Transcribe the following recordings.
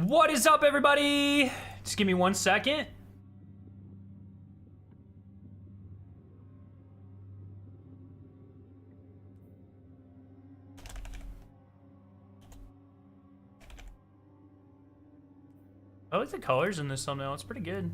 What is up, everybody? Just give me 1 second. I like the colors in this thumbnail. It's pretty good.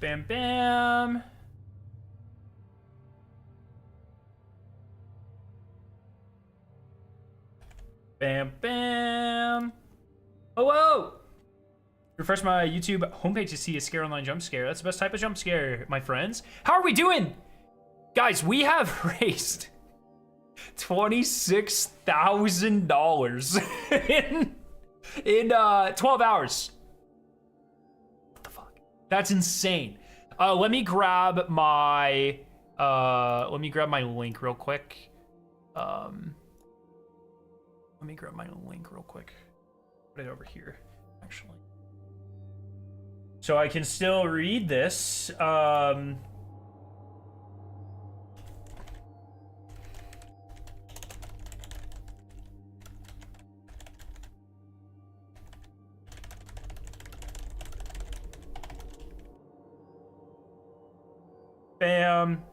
Bam, bam. Bam, bam. Oh, whoa. Refresh my YouTube homepage to see a scare online jump scare. That's the best type of jump scare, my friends. How are we doing? Guys, we have raised $26,000 in 12 hours. What the fuck? That's insane. Let me grab my link real quick. Let me grab my link real quick. Put it over here, actually. So I can still read this. Bam.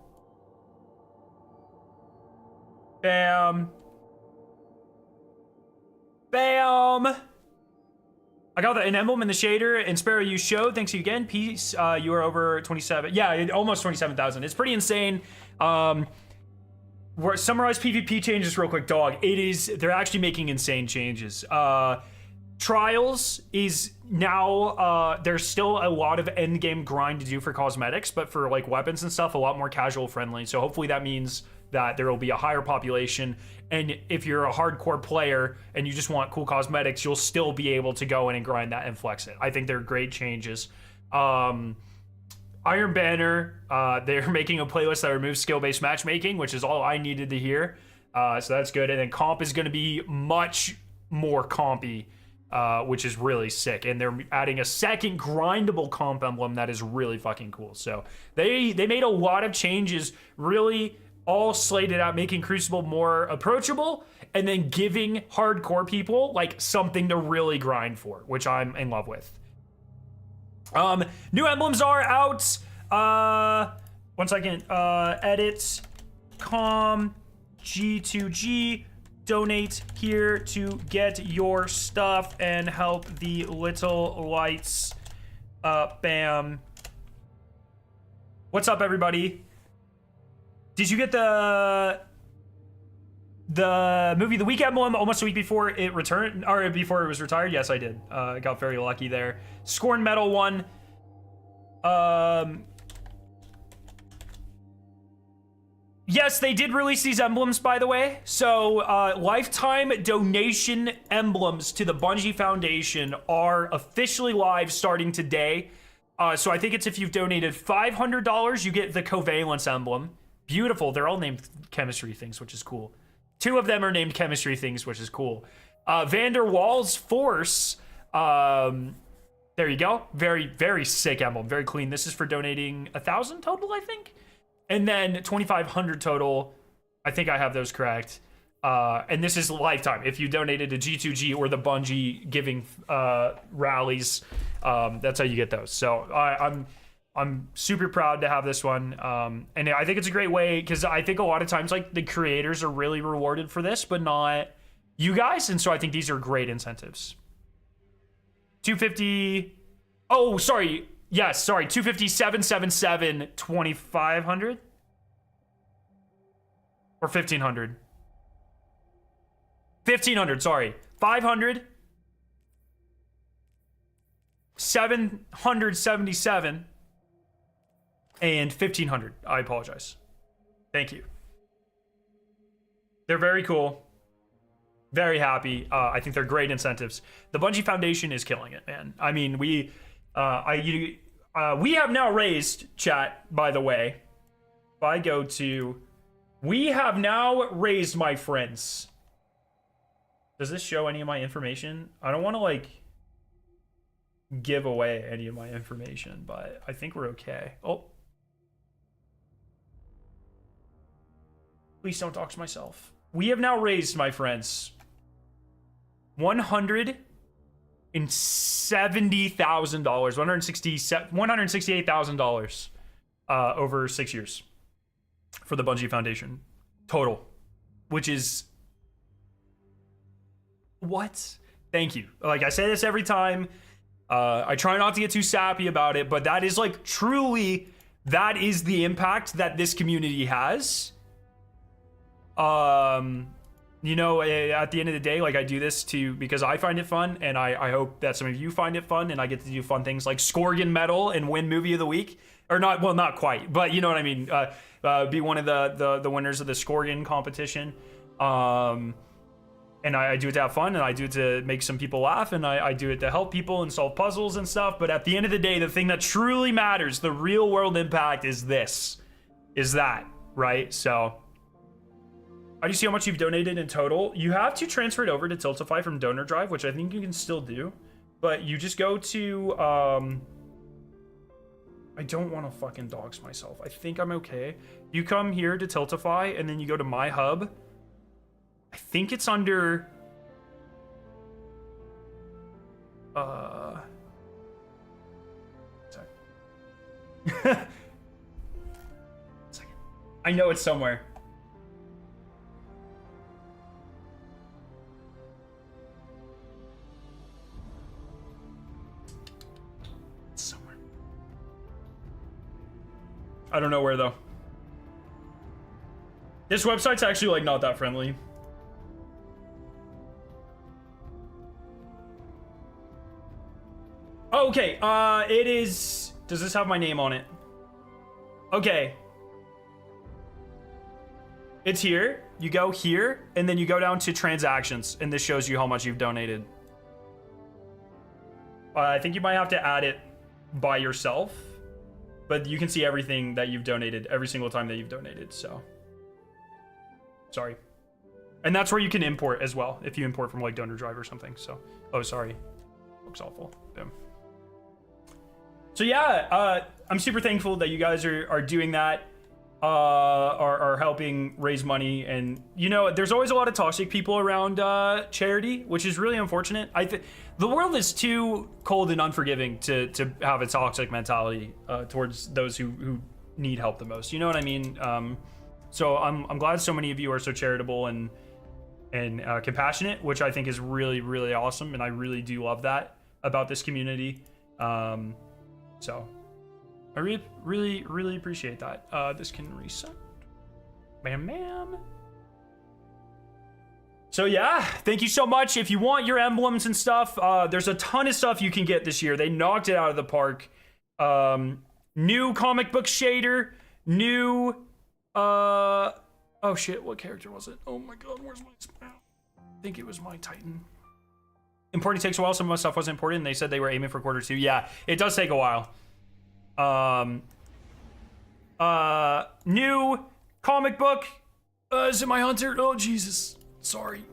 Bam. Bam. I got an emblem in the shader, and Sparrow, you showed. Thanks you again. Peace. You are over 27. Yeah, almost 27,000. It's pretty insane. Summarize PvP changes real quick, dog. They're actually making insane changes. Trials is now, there's still a lot of end game grind to do for cosmetics, but for like weapons and stuff, a lot more casual friendly. So hopefully that means that there will be a higher population. And if you're a hardcore player and you just want cool cosmetics, you'll still be able to go in and grind that and flex it. I think they're great changes. Iron Banner, they're making a playlist that removes skill-based matchmaking, which is all I needed to hear. So that's good. And then comp is going to be much more compy, which is really sick. And they're adding a second grindable comp emblem that is really fucking cool. So they made a lot of changes, really all slated out, making Crucible more approachable, and then giving hardcore people like something to really grind for, which I'm in love with. New emblems are out. 1 second. Edit G2G. Donate here to get your stuff and help the little lights. Bam. What's up, everybody? Did you get the movie The Week emblem almost a week before it returned, or before it was retired? Yes, I did. I got very lucky there. Scorn Metal one. Yes, they did release these emblems, by the way. So, lifetime donation emblems to the Bungie Foundation are officially live starting today. So I think it's if you've donated $500, you get the Covalence emblem. Beautiful. They're all named chemistry things, which is cool. 2 of them are named chemistry things, which is cool. Vander Waals Force. There you go. Very, very sick emblem. Very clean. This is for donating 1,000 total, I think. And then 2,500 total. I think I have those correct. And this is lifetime. If you donated to G2G or the Bungie giving rallies, that's how you get those. So I'm super proud to have this one. And I think it's a great way, because I think a lot of times like the creators are really rewarded for this, but not you guys. And so I think these are great incentives. 250. Oh, sorry. Yes, sorry. 250, 777, 2,500 or 1,500. 1,500. Sorry, 500. 777 and 1,500. I apologize. Thank you. They're very cool. Very happy. I think they're great incentives. The Bungie Foundation is killing it, man. I mean, we have now raised, chat, by the way. If I go to We have now raised, my friends. Does this show any of my information? I don't want to like give away any of my information, but I think we're okay. Oh. Please don't dox myself. We have now raised, my friends, $168,000 over 6 years for the Bungie Foundation total, which is what? Thank you. Like I say this every time. I try not to get too sappy about it, but that is like truly, that is the impact that this community has. You know, at the end of the day, like I do this because I find it fun, and I hope that some of you find it fun, and I get to do fun things like Scorgan medal and win movie of the week, or not, well, not quite, but you know what I mean. Be one of the winners of the Scorgan competition. And I do it to have fun, and I do it to make some people laugh, and I do it to help people and solve puzzles and stuff. But at the end of the day, the thing that truly matters, the real world impact, is that, right? So how do you see how much you've donated in total? You have to transfer it over to Tiltify from Donor Drive, which I think you can still do. But you just go to, I don't want to fucking dox myself. I think I'm okay. You come here to Tiltify, and then you go to My Hub. I think it's under, sorry. Second. I know it's somewhere. I don't know where though. This website's actually like not that friendly. Okay, it is, does this have my name on it? Okay. It's here. You go here, and then you go down to transactions, and this shows you how much you've donated. I think you might have to add it by yourself. But you can see everything that you've donated every single time that you've donated, so. Sorry. And that's where you can import as well, if you import from like Donor Drive or something, so. Oh, sorry. Looks awful. Boom. So yeah, I'm super thankful that you guys are doing that, are helping raise money. And you know, there's always a lot of toxic people around charity, which is really unfortunate. The world is too cold and unforgiving to have a toxic mentality towards those who need help the most. You know what I mean? So I'm glad so many of you are so charitable and compassionate, which I think is really, really awesome. And I really do love that about this community. So I really, really, really appreciate that. This can reset. Bam, bam. So yeah, thank you so much. If you want your emblems and stuff, there's a ton of stuff you can get this year. They knocked it out of the park. New comic book shader, new, oh shit, what character was it? Oh my god, where's my spell? I think it was my Titan. Importing takes a while. Some of my stuff wasn't imported, and they said they were aiming for Q2. Yeah, it does take a while. New comic book. Is it my Hunter? Oh, Jesus. Sorry.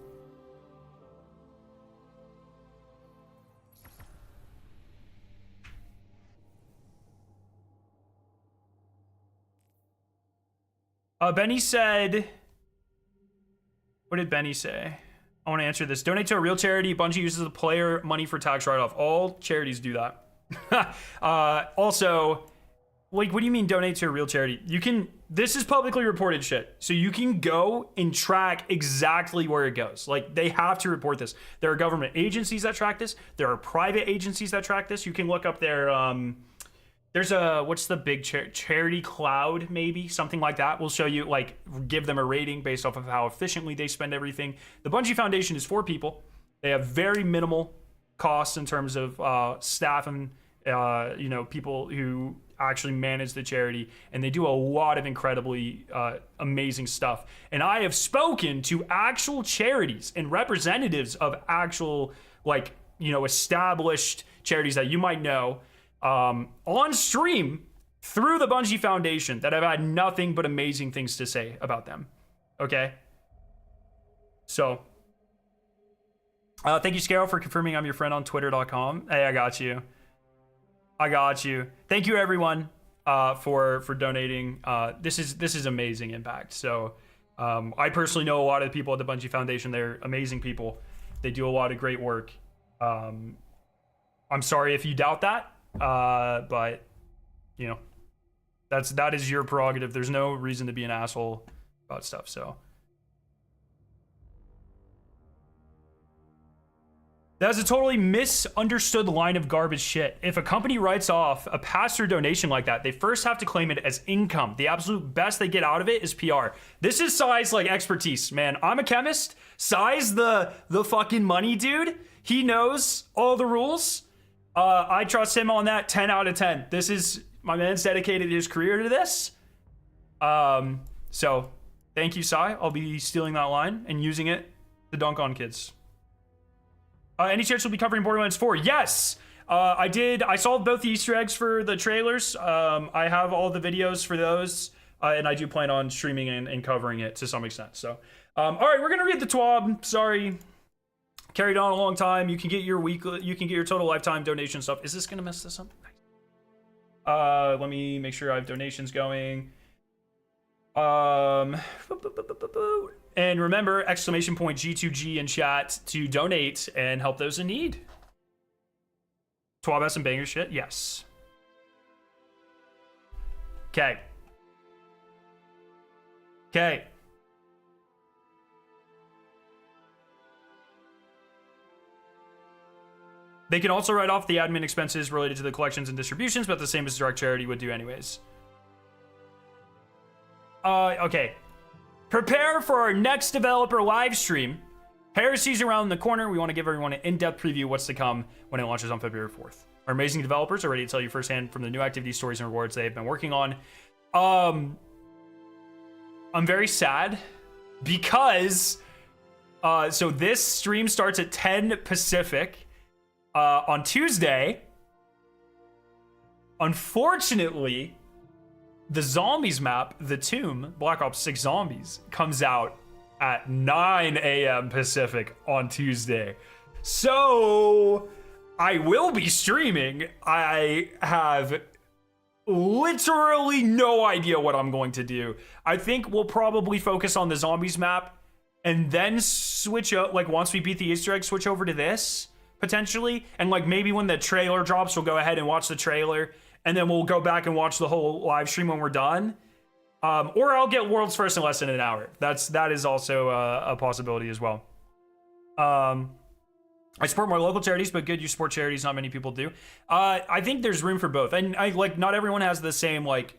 Benny said, what did Benny say? I want to answer this. Donate to a real charity. Bungie uses the player money for tax write-off. All charities do that. Also, like, what do you mean donate to a real charity? You can, this is publicly reported shit. So you can go and track exactly where it goes. Like, they have to report this. There are government agencies that track this. There are private agencies that track this. You can look up their, there's a, what's the big charity cloud, maybe something like that. We'll show you, like, give them a rating based off of how efficiently they spend everything. The Bungie Foundation is 4 people. They have very minimal costs in terms of staff and you know, people who actually manage the charity, and they do a lot of incredibly amazing stuff. And I have spoken to actual charities and representatives of actual, like, you know, established charities that you might know on stream through the Bungie Foundation that have had nothing but amazing things to say about them. Okay. So, thank you, Scaro, for confirming I'm your friend on twitter.com. Hey, I got you. I got you. Thank you, everyone, for donating. This is amazing impact. So, I personally know a lot of the people at the Bungie Foundation. They're amazing people. They do a lot of great work. I'm sorry if you doubt that, but you know, that is your prerogative. There's no reason to be an asshole about stuff. So. That's a totally misunderstood line of garbage shit. If a company writes off a pass-through donation like that, they first have to claim it as income. The absolute best they get out of it is PR. This is Sai's like expertise, man. I'm a chemist. Sai's the fucking money dude. He knows all the rules. I trust him on that 10 out of 10. This is, my man's dedicated his career to this. So thank you, Sai. I'll be stealing that line and using it to dunk on kids. Any chance we'll be covering Borderlands 4? Yes! I did. I solved both the Easter eggs for the trailers. I have all the videos for those. And I do plan on streaming and covering it to some extent. So, all right, we're going to read the TWAB. Sorry. Carried on a long time. You can get your total lifetime donation stuff. Is this going to mess this up? Nice. Let me make sure I have donations going. And remember, exclamation point G2G in chat to donate and help those in need. TWAB has some banger shit? Yes. Okay. Okay. They can also write off the admin expenses related to the collections and distributions, but the same as direct charity would do anyways. Okay. Prepare for our next developer live stream. Heresy's around the corner. We want to give everyone an in-depth preview of what's to come when it launches on February 4th. Our amazing developers are ready to tell you firsthand from the new activities, stories, and rewards they've been working on. I'm very sad because so this stream starts at 10 Pacific on Tuesday. Unfortunately, the zombies map, The Tomb, Black Ops 6 Zombies, comes out at 9 a.m. Pacific on Tuesday. So I will be streaming. I have literally no idea what I'm going to do. I think we'll probably focus on the zombies map and then switch up, like once we beat the Easter egg, switch over to this potentially. And like maybe when the trailer drops, we'll go ahead and watch the trailer. And then we'll go back and watch the whole live stream when we're done. Or I'll get Worlds First in less than an hour. That is also a possibility as well. I support more local charities, but good you support charities. Not many people do. I think there's room for both. And not everyone has the same like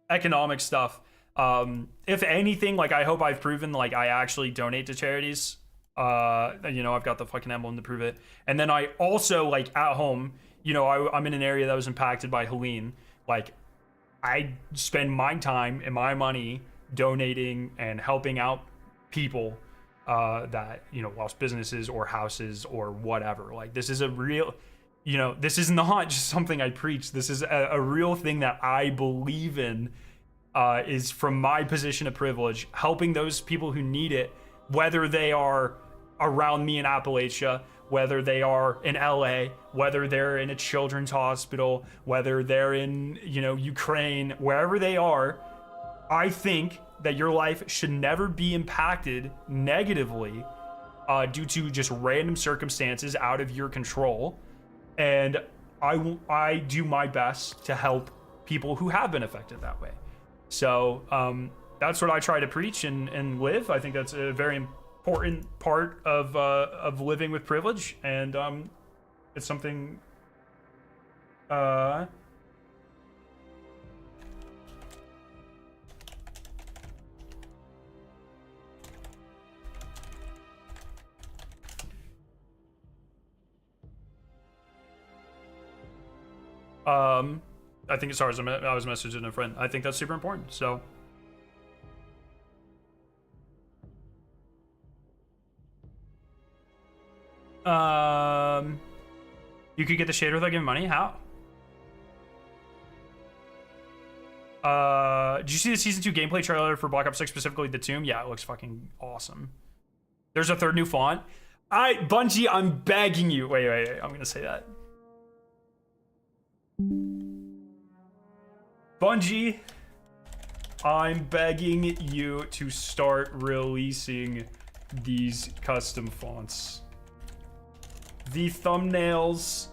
economic stuff. If anything, like I hope I've proven like I actually donate to charities. I've got the fucking emblem to prove it. And then I also like at home, I'm in an area that was impacted by Helene. Like, I spend my time and my money donating and helping out people that, lost businesses or houses or whatever. Like, this is a real, this is not just something I preach. This is a real thing that I believe in, is from my position of privilege, helping those people who need it, whether they are around me in Appalachia, whether they are in LA, whether they're in a children's hospital, whether they're in, Ukraine, wherever they are. I think that your life should never be impacted negatively due to just random circumstances out of your control. And I do my best to help people who have been affected that way. So that's what I try to preach and live. I think that's a very important part of living with privilege, and it's something I think, sorry, I was messaging a friend. I think that's super important. So you could get the shader without giving money? How? Did you see the season 2 gameplay trailer for Black Ops 6, specifically the tomb? Yeah, it looks fucking awesome. There's a third new font. Bungie, I'm begging you. Wait. I'm gonna say that. Bungie, I'm begging you to start releasing these custom fonts. The thumbnails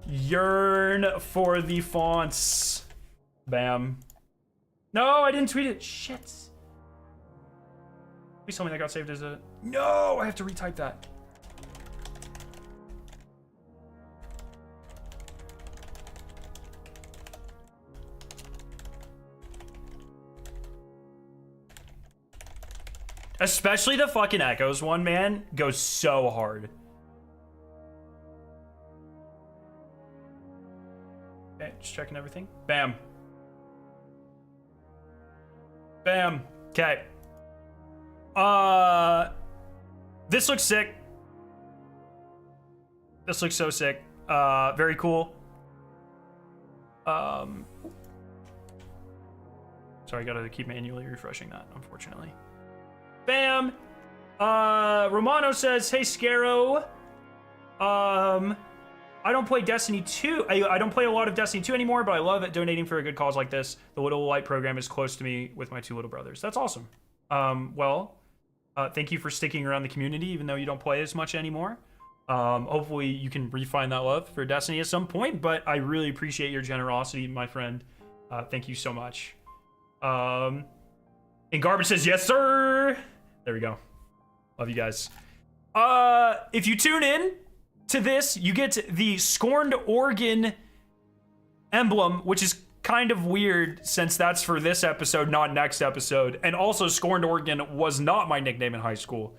yearn for the fonts. Bam. No, I didn't tweet it. Shit. Please tell me that got saved as a... No, I have to retype that. Especially the fucking Echoes one, man, goes so hard. Okay, just checking everything. Bam. Bam. Okay. This looks sick. This looks so sick. Very cool. Sorry, I gotta keep manually refreshing that, unfortunately. Bam. Romano says, hey, Scarrow. I don't play Destiny 2. I don't play a lot of Destiny 2 anymore, but I love it donating for a good cause like this. The Little Light program is close to me with my 2 little brothers. That's awesome. Thank you for sticking around the community, even though you don't play as much anymore. Hopefully you can refine that love for Destiny at some point, but I really appreciate your generosity, my friend. Thank you so much. And Garbage says, yes, sir. There we go. Love you guys. If you tune in to this, you get the Scorned Organ emblem, which is kind of weird since that's for this episode, not next episode. And also, Scorned Organ was not my nickname in high school,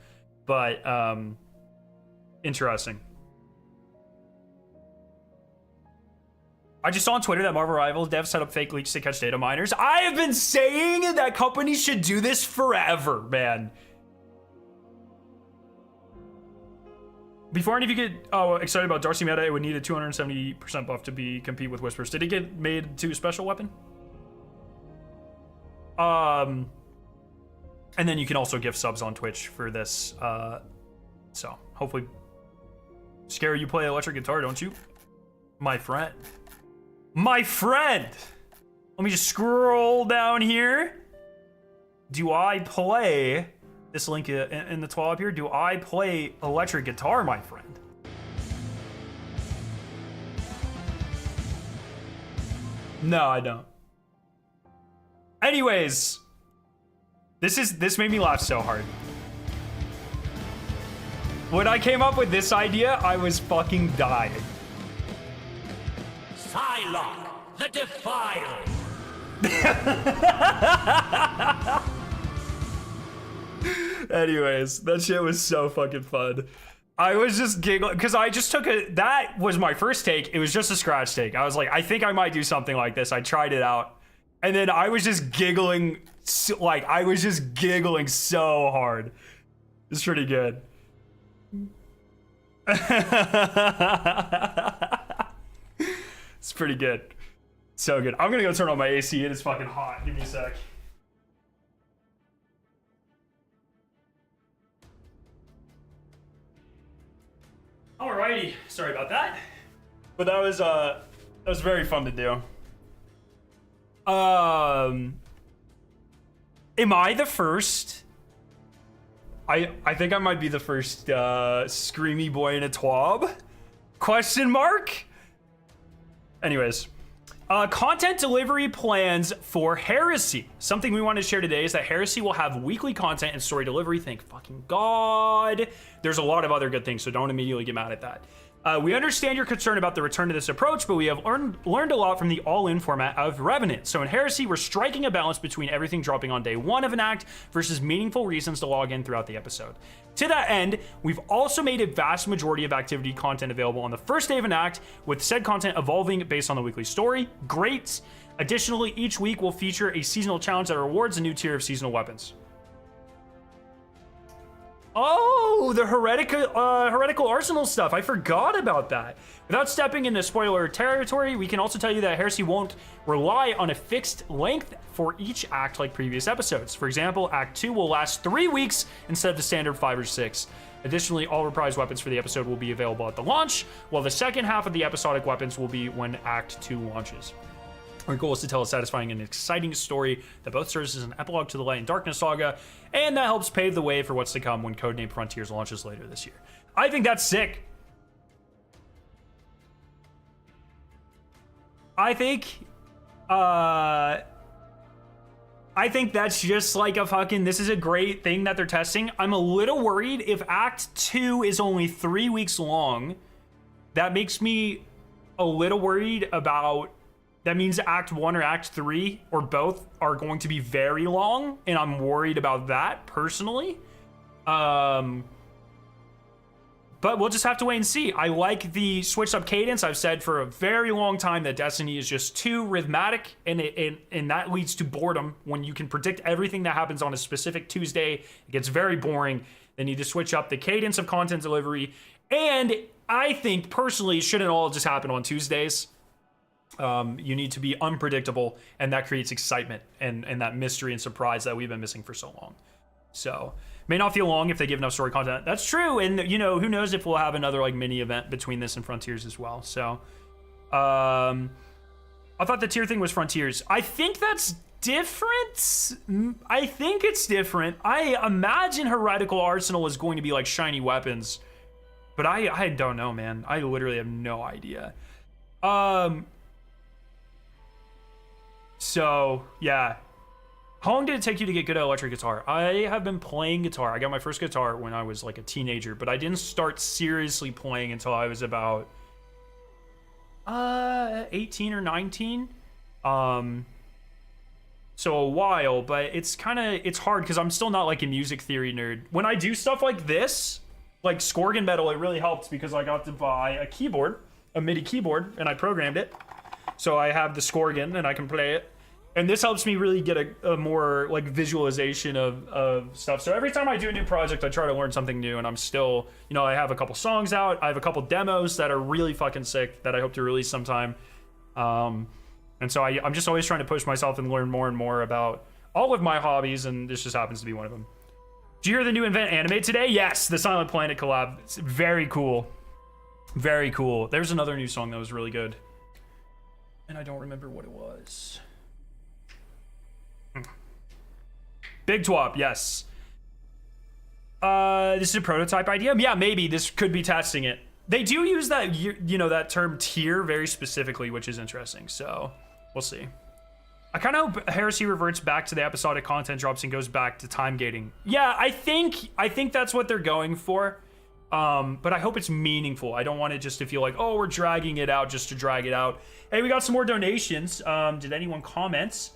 but interesting. I just saw on Twitter that Marvel Rivals devs set up fake leaks to catch data miners. I have been saying that companies should do this forever, man. Before any of you get excited about Darcy meta, it would need a 270% buff to compete with Whispers. Did it get made to a special weapon? And then you can also gift subs on Twitch for this. So hopefully, Scary, you play electric guitar, don't you? My friend. My friend! Let me just scroll down here. Do I play... This link in the 12 up here. Do I play electric guitar, my friend? No, I don't. Anyways, this made me laugh so hard. When I came up with this idea, I was fucking dying. Psylocke, the Defile. Anyways, that shit was so fucking fun. I was just giggling because I just took that was my first take. It was just a scratch take. I was like, I think I might do something like this. I tried it out. And then I was just giggling, so hard. It's pretty good. It's pretty good. So good. I'm gonna go turn on my AC. It is fucking hot. Give me a sec. Alrighty, sorry about that, but that was very fun to do. Am I the first? I think I might be the first screamy boy in a twab? Question mark? Anyways, content delivery plans for Heresy. Something we want to share today is that Heresy will have weekly content and story delivery. Thank fucking God. There's a lot of other good things, so don't immediately get mad at that. We understand your concern about the return to this approach, but we have learned a lot from the all-in format of Revenant. So in Heresy, we're striking a balance between everything dropping on day 1 of an act versus meaningful reasons to log in throughout the episode. To that end, we've also made a vast majority of activity content available on the first day of an act, with said content evolving based on the weekly story. Great. Additionally, each week will feature a seasonal challenge that rewards a new tier of seasonal weapons. Oh, the heretical arsenal stuff. I forgot about that. Without stepping into spoiler territory, we can also tell you that Heresy won't rely on a fixed length for each act like previous episodes. For example, Act 2 will last 3 weeks instead of the standard 5 or 6. Additionally, all reprised weapons for the episode will be available at the launch, while the second half of the episodic weapons will be when Act 2 launches. Our goal is to tell a satisfying and exciting story that both serves as an epilogue to the Light and Darkness saga, and that helps pave the way for what's to come when Codename Frontiers launches later this year. I think that's sick. I think that's just like a fucking, this is a great thing that they're testing. I'm a little worried if Act 2 is only 3 weeks long. That makes me a little worried about, that means Act 1 or Act 3 or both are going to be very long, and I'm worried about that personally. But we'll just have to wait and see. I like the switched up cadence. I've said for a very long time that Destiny is just too rhythmic, and that leads to boredom. When you can predict everything that happens on a specific Tuesday, it gets very boring. They need to switch up the cadence of content delivery. And I think personally, it shouldn't all just happen on Tuesdays. You need to be unpredictable, and that creates excitement and that mystery and surprise that we've been missing for so long. So may not feel long if they give enough story content. That's true. And you know, who knows if we'll have another like mini event between this and Frontiers as well. So I thought the tier thing was Frontiers. I think that's different. I think it's different. I imagine Heretical Arsenal is going to be like shiny weapons, but I don't know, man. I literally have no idea. So yeah. How long did it take you to get good at electric guitar? I have been playing guitar. I got my first guitar when I was like a teenager, but I didn't start seriously playing until I was about 18 or 19. So a while, but it's hard because I'm still not like a music theory nerd. When I do stuff like this, like Scorgan Metal, it really helps because I got to buy a keyboard, a MIDI keyboard, and I programmed it. So I have the Scorgan and I can play it. And this helps me really get a more like visualization of stuff. So every time I do a new project, I try to learn something new, and I'm still, you know, I have a couple songs out. I have a couple demos that are really fucking sick that I hope to release sometime. And so I'm just always trying to push myself and learn more and more about all of my hobbies, and this just happens to be one of them. Did you hear the new Invent Animate today? Yes, the Silent Planet collab. It's very cool. Very cool. There's another new song that was really good, and I don't remember what it was. Big Twop, yes. This is a prototype idea. Yeah, maybe this could be testing it. They do use that, you know, that term tier very specifically, which is interesting. So we'll see. I kind of hope Heresy reverts back to the episodic content drops and goes back to time gating. Yeah, I think that's what they're going for. But I hope it's meaningful. I don't want it just to feel like, oh, we're dragging it out just to drag it out. Hey, we got some more donations. Did anyone comment?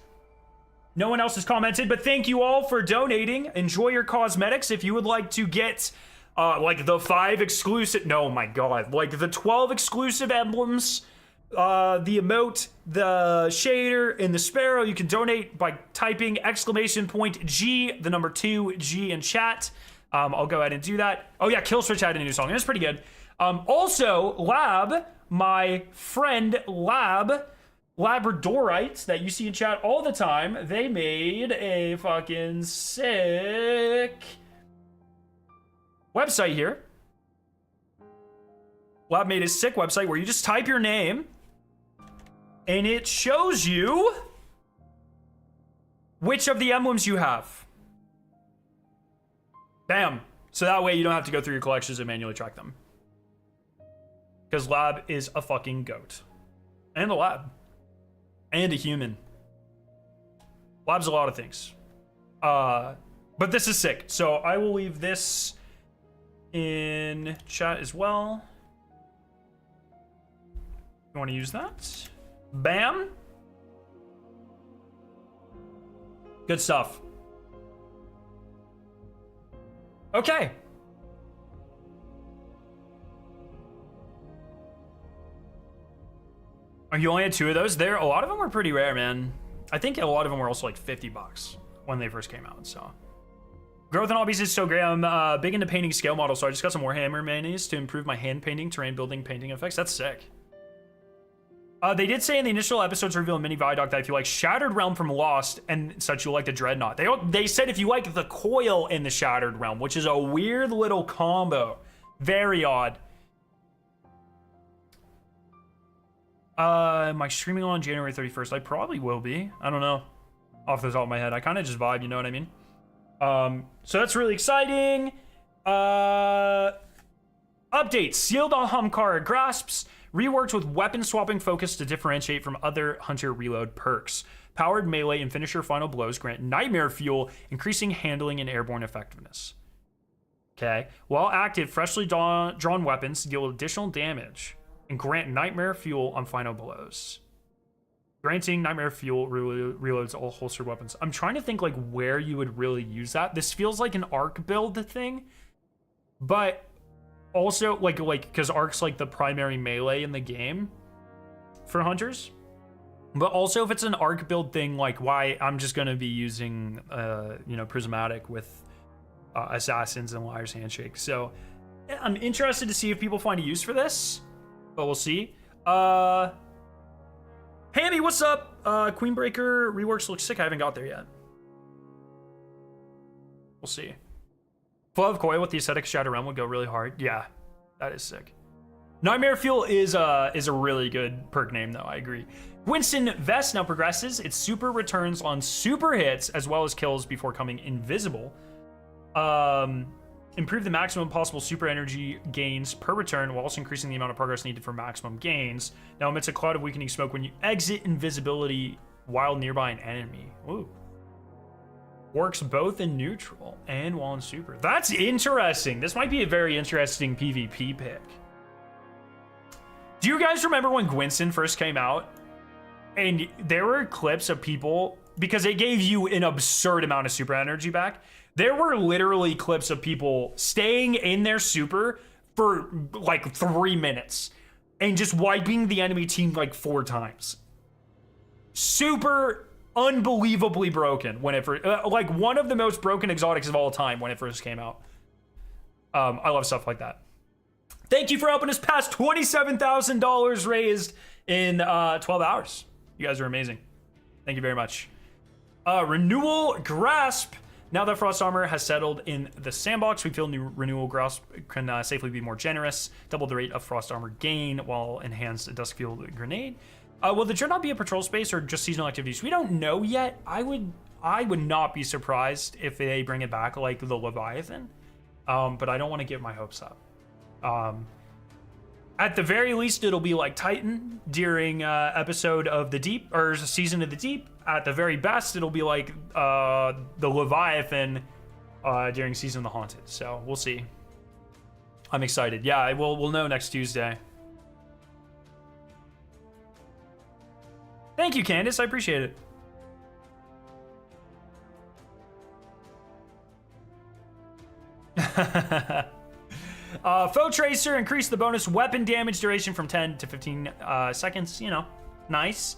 No one else has commented, but thank you all for donating. Enjoy your cosmetics. If you would like to get like the 5 exclusive, no, my God, like the 12 exclusive emblems, the emote, the shader, and the SPARROW, you can donate by typing !G, the number 2G in chat. I'll go ahead and do that. Oh yeah, Killswitch had a new song, and it's pretty good. Also, Lab, my friend Lab, Labradorites that you see in chat all the time, they made a fucking sick website here. Lab made a sick website where you just type your name and it shows you which of the emblems you have. Bam. So that way you don't have to go through your collections and manually track them. Because Lab is a fucking goat. And a lab. And a human. Lab's a lot of things. But this is sick. So I will leave this in chat as well. You want to use that? Bam. Good stuff. Okay. You only had 2 of those? A lot of them were pretty rare, man. I think a lot of them were also like $50 when they first came out, so. Growth in hobbies is so great. I'm big into painting scale models, so I just got some more hammer mayonnaise to improve my hand painting, terrain building, painting effects. That's sick. They did say in the initial episodes reveal in Mini Viaduct that if you like Shattered Realm from Lost and such, you'll like the Dreadnought. They said if you like the coil in the Shattered Realm, which is a weird little combo. Very odd. Am I streaming on January 31st? I probably will be. I don't know. Off the top of my head. I kind of just vibe, you know what I mean? So that's really exciting. Updates. Sealed Ahamkara grasps. Reworked with weapon swapping focus to differentiate from other Hunter reload perks. Powered melee and finisher final blows grant nightmare fuel, increasing handling and airborne effectiveness. Okay. While active, freshly drawn weapons deal additional damage and grant nightmare fuel on final blows. Granting nightmare fuel reloads all holstered weapons. I'm trying to think like where you would really use that. This feels like an arc build thing, but also like because arc's like the primary melee in the game for hunters. But also if it's an arc build thing, like why I'm just gonna be using prismatic with assassins and liar's handshake. So I'm interested to see if people find a use for this, but we'll see. Hammy, what's up? Queenbreaker reworks looks sick. I haven't got there yet. We'll see. Flow of Koi with the aesthetic Shadow Realm would go really hard. Yeah, that is sick. Nightmare Fuel is a really good perk name though, I agree. Winston Vest now progresses. Its super returns on super hits as well as kills before coming invisible. Improve the maximum possible super energy gains per return while also increasing the amount of progress needed for maximum gains. Now emits a cloud of weakening smoke when you exit invisibility while nearby an enemy. Ooh. Works both in neutral and while in super. That's interesting. This might be a very interesting PvP pick. Do you guys remember when Gwinston first came out? And there were clips of people, because it gave you an absurd amount of super energy back. There were literally clips of people staying in their super for like 3 minutes and just wiping the enemy team like 4 times. Super unbelievably broken when it first, like one of the most broken exotics of all time when it first came out. I love stuff like that. Thank you for helping us pass $27,000 raised in 12 hours. You guys are amazing. Thank you very much. Renewal Grasp. Now that Frost Armor has settled in the sandbox, we feel new Renewal Grasp can safely be more generous. Double the rate of Frost Armor gain while enhanced Duskfield Grenade. Will the Dreadnought be a patrol space or just seasonal activities? We don't know yet. I would not be surprised if they bring it back like the Leviathan. But I don't want to get my hopes up. At the very least, it'll be like Titan during episode of the Deep, or season of the Deep. At the very best, it'll be like the Leviathan during season of the Haunted. So we'll see. I'm excited. Yeah, we'll know next Tuesday. Thank you, Candace. I appreciate it. Foe Tracer, increase the bonus weapon damage duration from 10 to 15 seconds. You know, nice.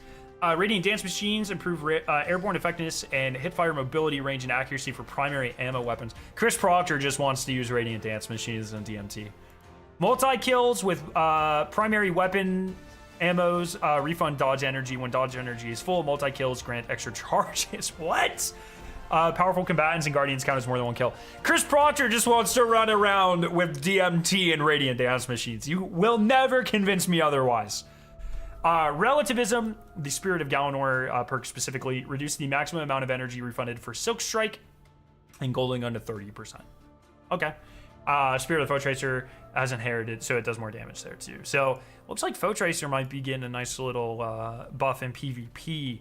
Radiant Dance Machines, improve airborne effectiveness and hipfire mobility, range, and accuracy for primary ammo weapons. Chris Proctor just wants to use Radiant Dance Machines and DMT. Multi-kills with primary weapon ammos, refund dodge energy when dodge energy is full. Multi-kills grant extra charges. What? Powerful combatants and guardians count as more than one kill. Chris Proctor just wants to run around with DMT and Radiant Dance Machines. You will never convince me otherwise. Relativism, the Spirit of Galanor perk specifically, reduce the maximum amount of energy refunded for Silk Strike and Golding Gun to 30%. Okay. Spirit of the Foe Tracer has inherited, so it does more damage there too. So looks like Foe Tracer might be getting a nice little buff in PvP.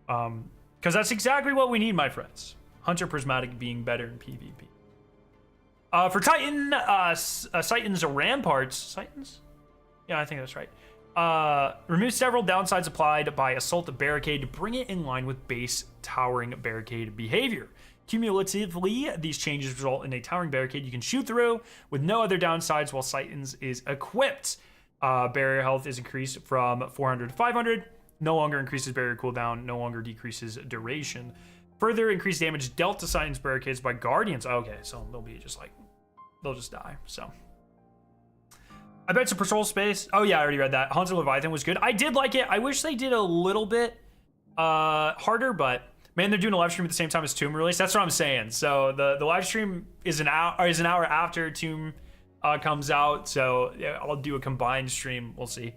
Because that's exactly what we need, my friends. Hunter Prismatic being better in PvP. For Titan, Titan's Ramparts. Titans? Yeah, I think that's right. Remove several downsides applied by Assault Barricade to bring it in line with base Towering Barricade behavior. Cumulatively, these changes result in a Towering Barricade you can shoot through with no other downsides while Titan's is equipped. Barrier health is increased from 400 to 500. No longer increases barrier cooldown, no longer decreases duration. Further increased damage dealt to Titan's barricades by guardians. Okay, so they'll be just like, they'll just die. So I bet it's a patrol space. Oh yeah, I already read that. Hunter Leviathan was good. I did like it. I wish they did a little bit harder, but man, they're doing a live stream at the same time as Tomb release. That's what I'm saying. So the live stream is an hour after Tomb comes out. So yeah, I'll do a combined stream. We'll see.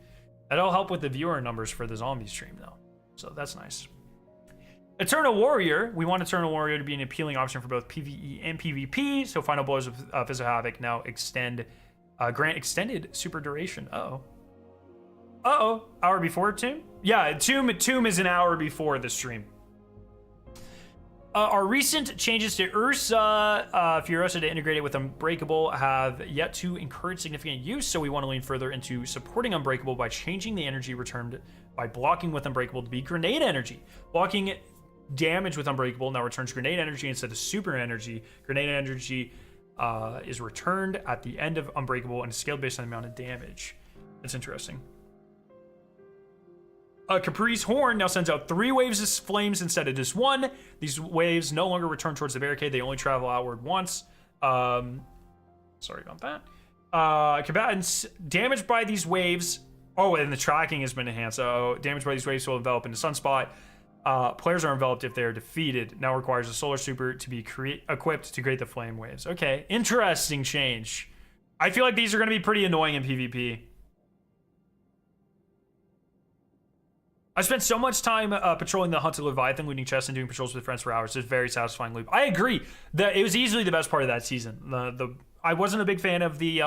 That'll help with the viewer numbers for the zombie stream though. So that's nice. Eternal Warrior. We want Eternal Warrior to be an appealing option for both PvE and PvP. So Final Blows of Physical Havoc now grant extended super duration. Hour before Tomb? Yeah, Tomb is an hour before the stream. Our recent changes to Ursa Furiosa to integrate it with Unbreakable have yet to encourage significant use, so we want to lean further into supporting Unbreakable by changing the energy returned by blocking with Unbreakable to be grenade energy. Blocking damage with Unbreakable now returns grenade energy instead of super energy. Grenade energy is returned at the end of Unbreakable and is scaled based on the amount of damage. That's interesting. Capri's Horn now sends out 3 waves of flames instead of just 1. These waves no longer return towards the barricade. They only travel outward once. Sorry about that. Combatants damaged by these waves. Oh, and the tracking has been enhanced. So damage by these waves will envelop into Sunspot. Players are enveloped if they are defeated. Now requires a solar super to be equipped to create the flame waves. Okay, interesting change. I feel like these are going to be pretty annoying in PvP. I spent so much time patrolling the Hunted Leviathan, looting chests, and doing patrols with friends for hours. It's a very satisfying loop. I agree that it was easily the best part of that season. I wasn't a big fan of the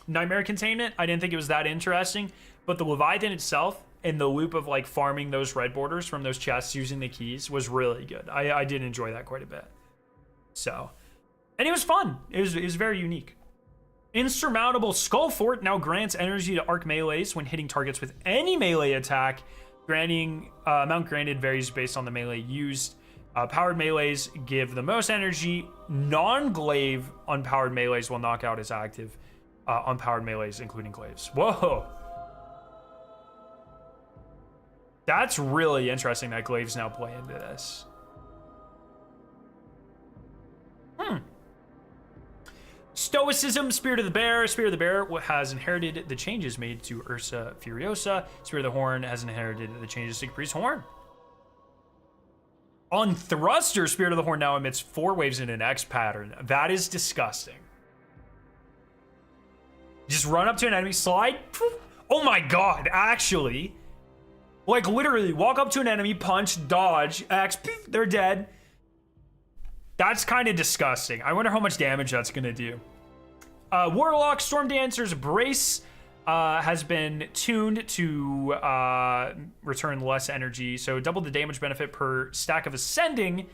Nightmare Containment. I didn't think it was that interesting, but the Leviathan itself and the loop of like farming those red borders from those chests using the keys was really good. I did enjoy that quite a bit. So, and it was fun. It was very unique. Insurmountable Skull Fort now grants energy to arc melees when hitting targets with any melee attack. Granting amount granted varies based on the melee used. Powered melees give the most energy. Non-glaive unpowered melees will knock out as active unpowered melees, including glaives. Whoa. That's really interesting that glaives now play into this. Stoicism, Spirit of the Bear. Spirit of the Bear has inherited the changes made to Ursa Furiosa. Spirit of the Horn has inherited the changes to Capri's Horn. On Thruster, Spirit of the Horn now emits 4 waves in an X pattern. That is disgusting. Just run up to an enemy, slide. Oh my god, actually. Like literally, walk up to an enemy, punch, dodge, X, they're dead. That's kind of disgusting. I wonder how much damage that's gonna do. Warlock Storm Dancer's Brace has been tuned to return less energy, so double the damage benefit per stack of Ascending.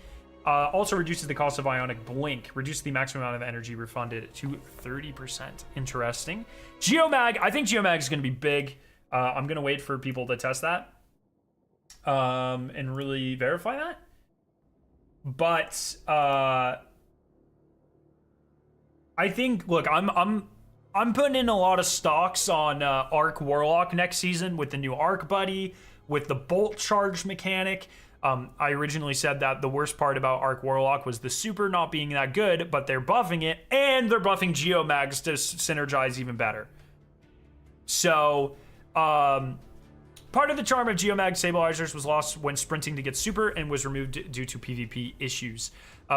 Also reduces the cost of Ionic Blink. Reduce the maximum amount of energy refunded to 30%. Interesting. Geomag. I think Geomag is going to be big. I'm going to wait for people to test that and really verify that. But I think, look, I'm putting in a lot of stocks on Arc Warlock next season with the new Arc Buddy, with the Bolt Charge mechanic. I originally said that the worst part about Arc Warlock was the super not being that good, but they're buffing it, and they're buffing Geomags to synergize even better. So, part of the charm of Geomag Stabilizers was lost when sprinting to get super and was removed due to PvP issues.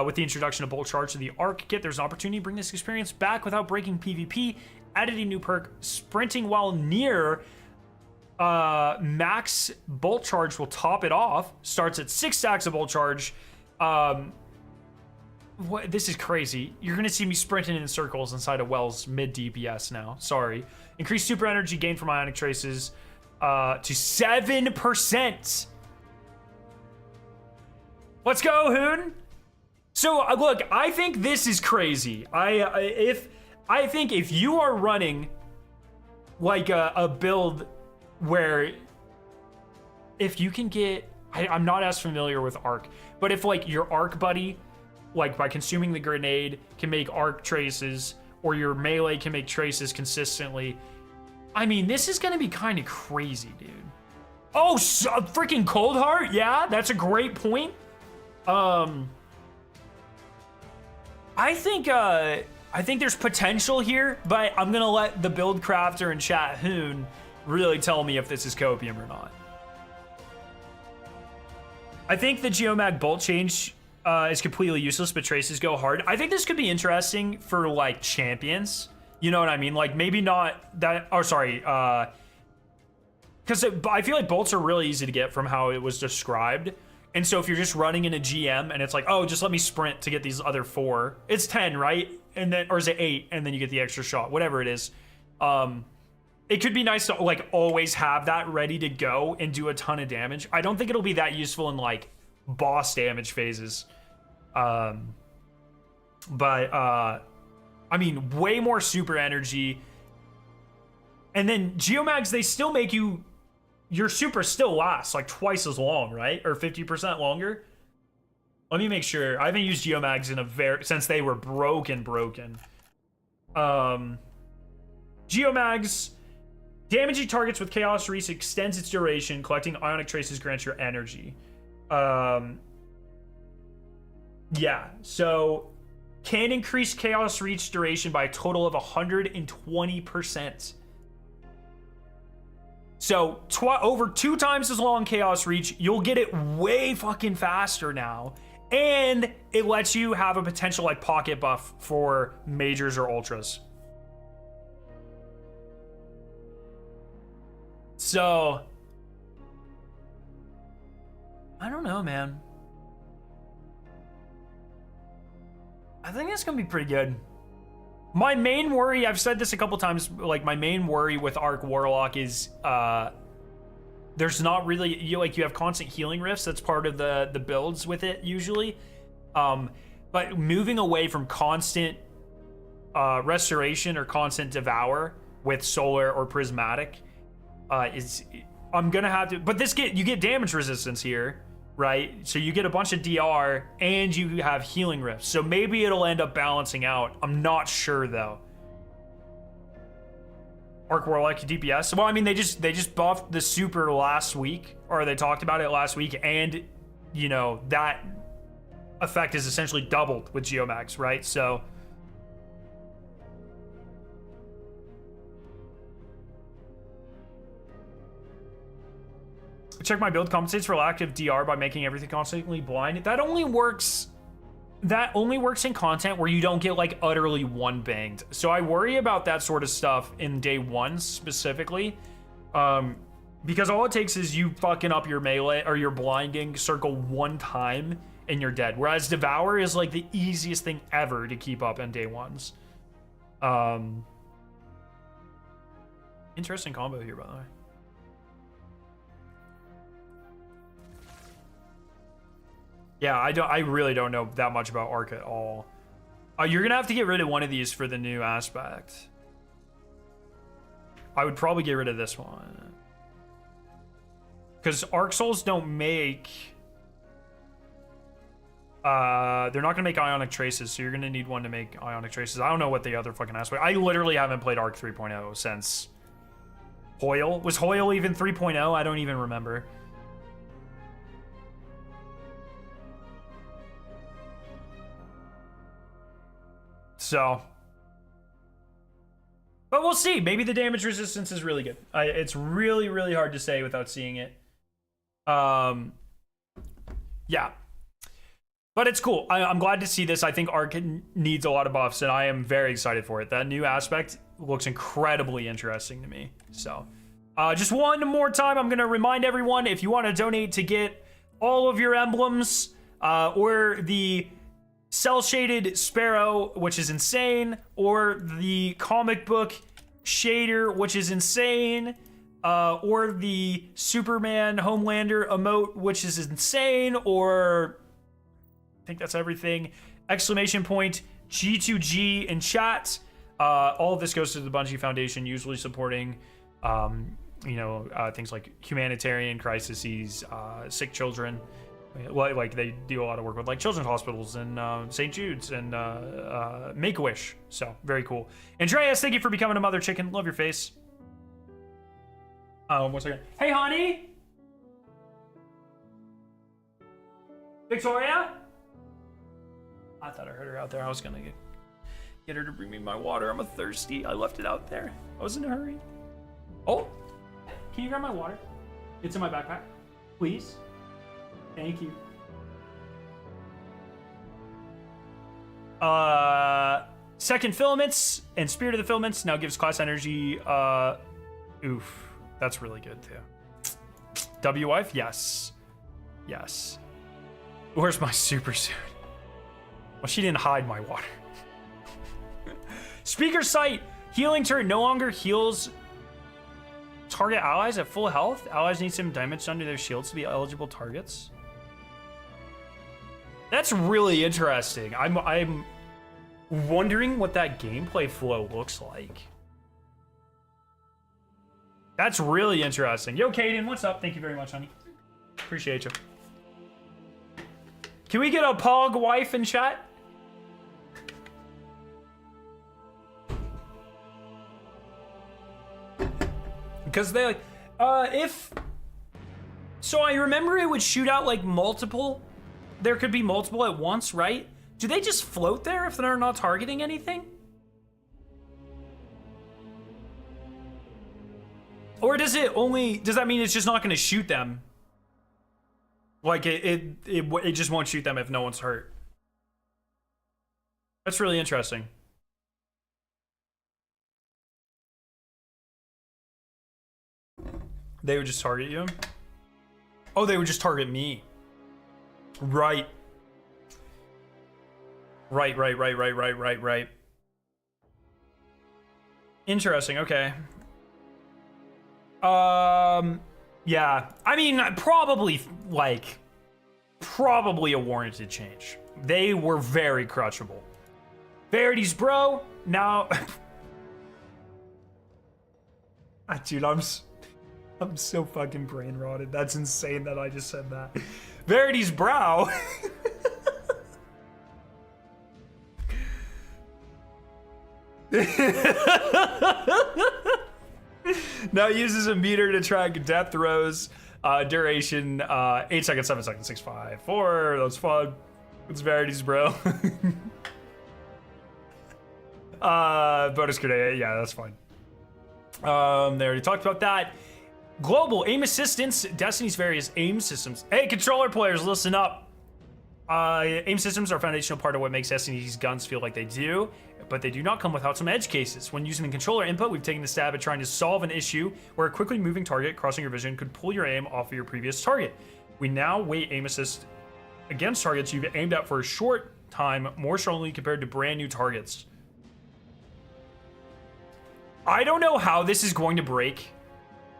With the introduction of Bolt Charge to the Arc kit, there's an opportunity to bring this experience back without breaking PvP. Added a new perk, Sprinting while near max Bolt Charge will top it off. Starts at 6 stacks of Bolt Charge. This is crazy. You're going to see me sprinting in circles inside of Wells mid DPS now. Sorry. Increased super energy gain from Ionic Traces to 7%. Let's go, Hoon. So, look, I think this is crazy. I think if you are running like a build where if you can get, I'm not as familiar with Arc, but if like your Arc buddy, like by consuming the grenade, can make Arc traces, or your melee can make traces consistently, I mean, this is gonna be kind of crazy, dude. Oh, freaking Cold Heart, yeah, that's a great point. I think there's potential here, but I'm gonna let the build crafter and chat Hoon really tell me if this is copium or not. I think the Geomag bolt change is completely useless, but traces go hard. I think this could be interesting for like champions. You know what I mean? Like maybe not that, or sorry, because I feel like bolts are really easy to get from how it was described. And so if you're just running in a GM and it's like, oh, just let me sprint to get these other 4, it's 10, right? And then, or is it 8? And then you get the extra shot, whatever it is. It could be nice to like always have that ready to go and do a ton of damage. I don't think it'll be that useful in like boss damage phases. I mean, way more super energy. And then Geomags, they still make you, your super still lasts like twice as long, right? Or 50% longer. Let me make sure. I haven't used Geomags in since they were broken. Geomags, damaging targets with Chaos Reach extends its duration. Collecting Ionic Traces grants your energy. Yeah, so can increase Chaos Reach duration by a total of 120%. So over 2 times as long Chaos Reach, you'll get it way fucking faster now. And it lets you have a potential like pocket buff for majors or ultras. So I don't know, man. I think it's gonna be pretty good. My main worry, I've said this a couple times, like my main worry with Arc Warlock is there's not really, you have constant healing rifts. That's part of the builds with it usually. But moving away from constant restoration or constant devour with solar or prismatic I'm gonna have to, but you get damage resistance here, right? So you get a bunch of DR and you have healing rifts. So maybe it'll end up balancing out. I'm not sure though. Arc Warlock DPS. Well, I mean, they just buffed the super last week, or they talked about it last week, and you know that effect is essentially doubled with Geomags, right? So check my build compensates for lack of DR by making everything constantly blind. That only works in content where you don't get like utterly one banged. So I worry about that sort of stuff in day 1 specifically. Because all it takes is you fucking up your melee or your blinding circle 1 time and you're dead. Whereas Devour is like the easiest thing ever to keep up in day 1s. Interesting combo here, by the way. Yeah, I really don't know that much about Arc at all. You're gonna have to get rid of one of these for the new aspect. I would probably get rid of this one. Because Arc Souls don't make... they're not gonna make Ionic Traces, so you're gonna need one to make Ionic Traces. I don't know what the other fucking aspect... I literally haven't played Arc 3.0 since... Hoyle? Was Hoyle even 3.0? I don't even remember. So, but we'll see. Maybe the damage resistance is really good. It's really, really hard to say without seeing it. Yeah, but it's cool. I'm glad to see this. I think Arc needs a lot of buffs, and I am very excited for it. That new aspect looks incredibly interesting to me. So, just one more time, I'm gonna remind everyone, if you want to donate to get all of your emblems, or the cell-shaded Sparrow, which is insane, or the comic book shader, which is insane, or the Superman Homelander emote, which is insane, or I think that's everything. Exclamation point G2G in chat. All of this goes to the Bungie Foundation, usually supporting things like humanitarian crises, sick children. Like they do a lot of work with like children's hospitals and St. Jude's and Make-A-Wish. So very cool. Andreas, thank you for becoming a mother chicken. Love your face. 1 second. Hey, honey. Victoria? I thought I heard her out there. I was gonna get her to bring me my water. I'm thirsty. I left it out there. I was in a hurry. Oh, can you grab my water? It's in my backpack. Please. Thank you. Second filaments and Spirit of the Filaments now gives class energy. Oof. That's really good too. W-Wife? Yes. Yes. Where's my super suit? Well, she didn't hide my water. Speaker Sight. Healing turret no longer heals target allies at full health. Allies need some damage under their shields to be eligible targets. That's really interesting. I'm wondering what that gameplay flow looks like. That's really interesting. Yo, Kaden, what's up? Thank you very much, honey. Appreciate you. Can we get a Pog wife in chat? Because they like, if... So I remember it would shoot out like multiple. There could be multiple at once, right? Do they just float there if they're not targeting anything? Or does it only, does that mean it's just not going to shoot them? Like it just won't shoot them if no one's hurt. That's really interesting. They would just target you? Oh, they would just target me. Right. Right. Interesting, okay. Yeah. I mean, probably a warranted change. They were very crutchable. Verity's bro, now... Dude, I'm so fucking brain rotted. That's insane that I just said that. Verity's brow. Now uses a meter to track death rows, duration 8 seconds, 7 seconds, 6, 5, 4. That's fun. It's Verity's bro. Bonus grenade, yeah, that's fine. They already talked about that. Global aim assistance, Destiny's various aim systems. Hey, controller players, listen up. Aim systems are a foundational part of what makes Destiny's guns feel like they do, but they do not come without some edge cases. When using the controller input, we've taken the stab at trying to solve an issue where a quickly moving target crossing your vision could pull your aim off of your previous target. We now weight aim assist against targets you've aimed at for a short time more strongly compared to brand new targets. I don't know how this is going to break,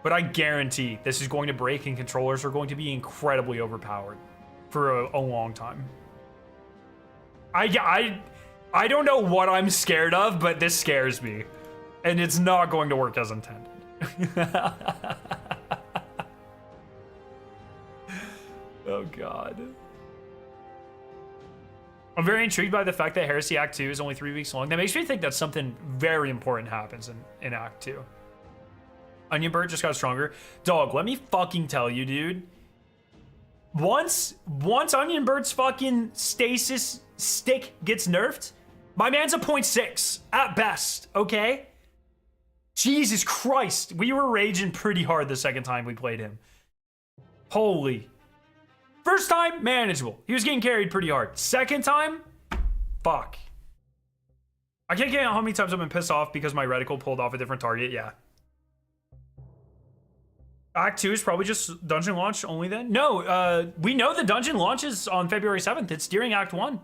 but I guarantee this is going to break and controllers are going to be incredibly overpowered for a long time. I don't know what I'm scared of, but this scares me. And it's not going to work as intended. Oh, God. I'm very intrigued by the fact that Heresy Act 2 is only 3 weeks long. That makes me think that something very important happens in Act 2. Onion Bird just got stronger. Dog, let me fucking tell you, dude. Once Onion Bird's fucking stasis stick gets nerfed, my man's a 0.6 at best, okay? Jesus Christ. We were raging pretty hard the second time we played him. Holy. First time, manageable. He was getting carried pretty hard. Second time, fuck. I can't count how many times I've been pissed off because my reticle pulled off a different target. Yeah. Act 2 is probably just dungeon launch only then? No, we know the dungeon launches on February 7th. It's during Act 1.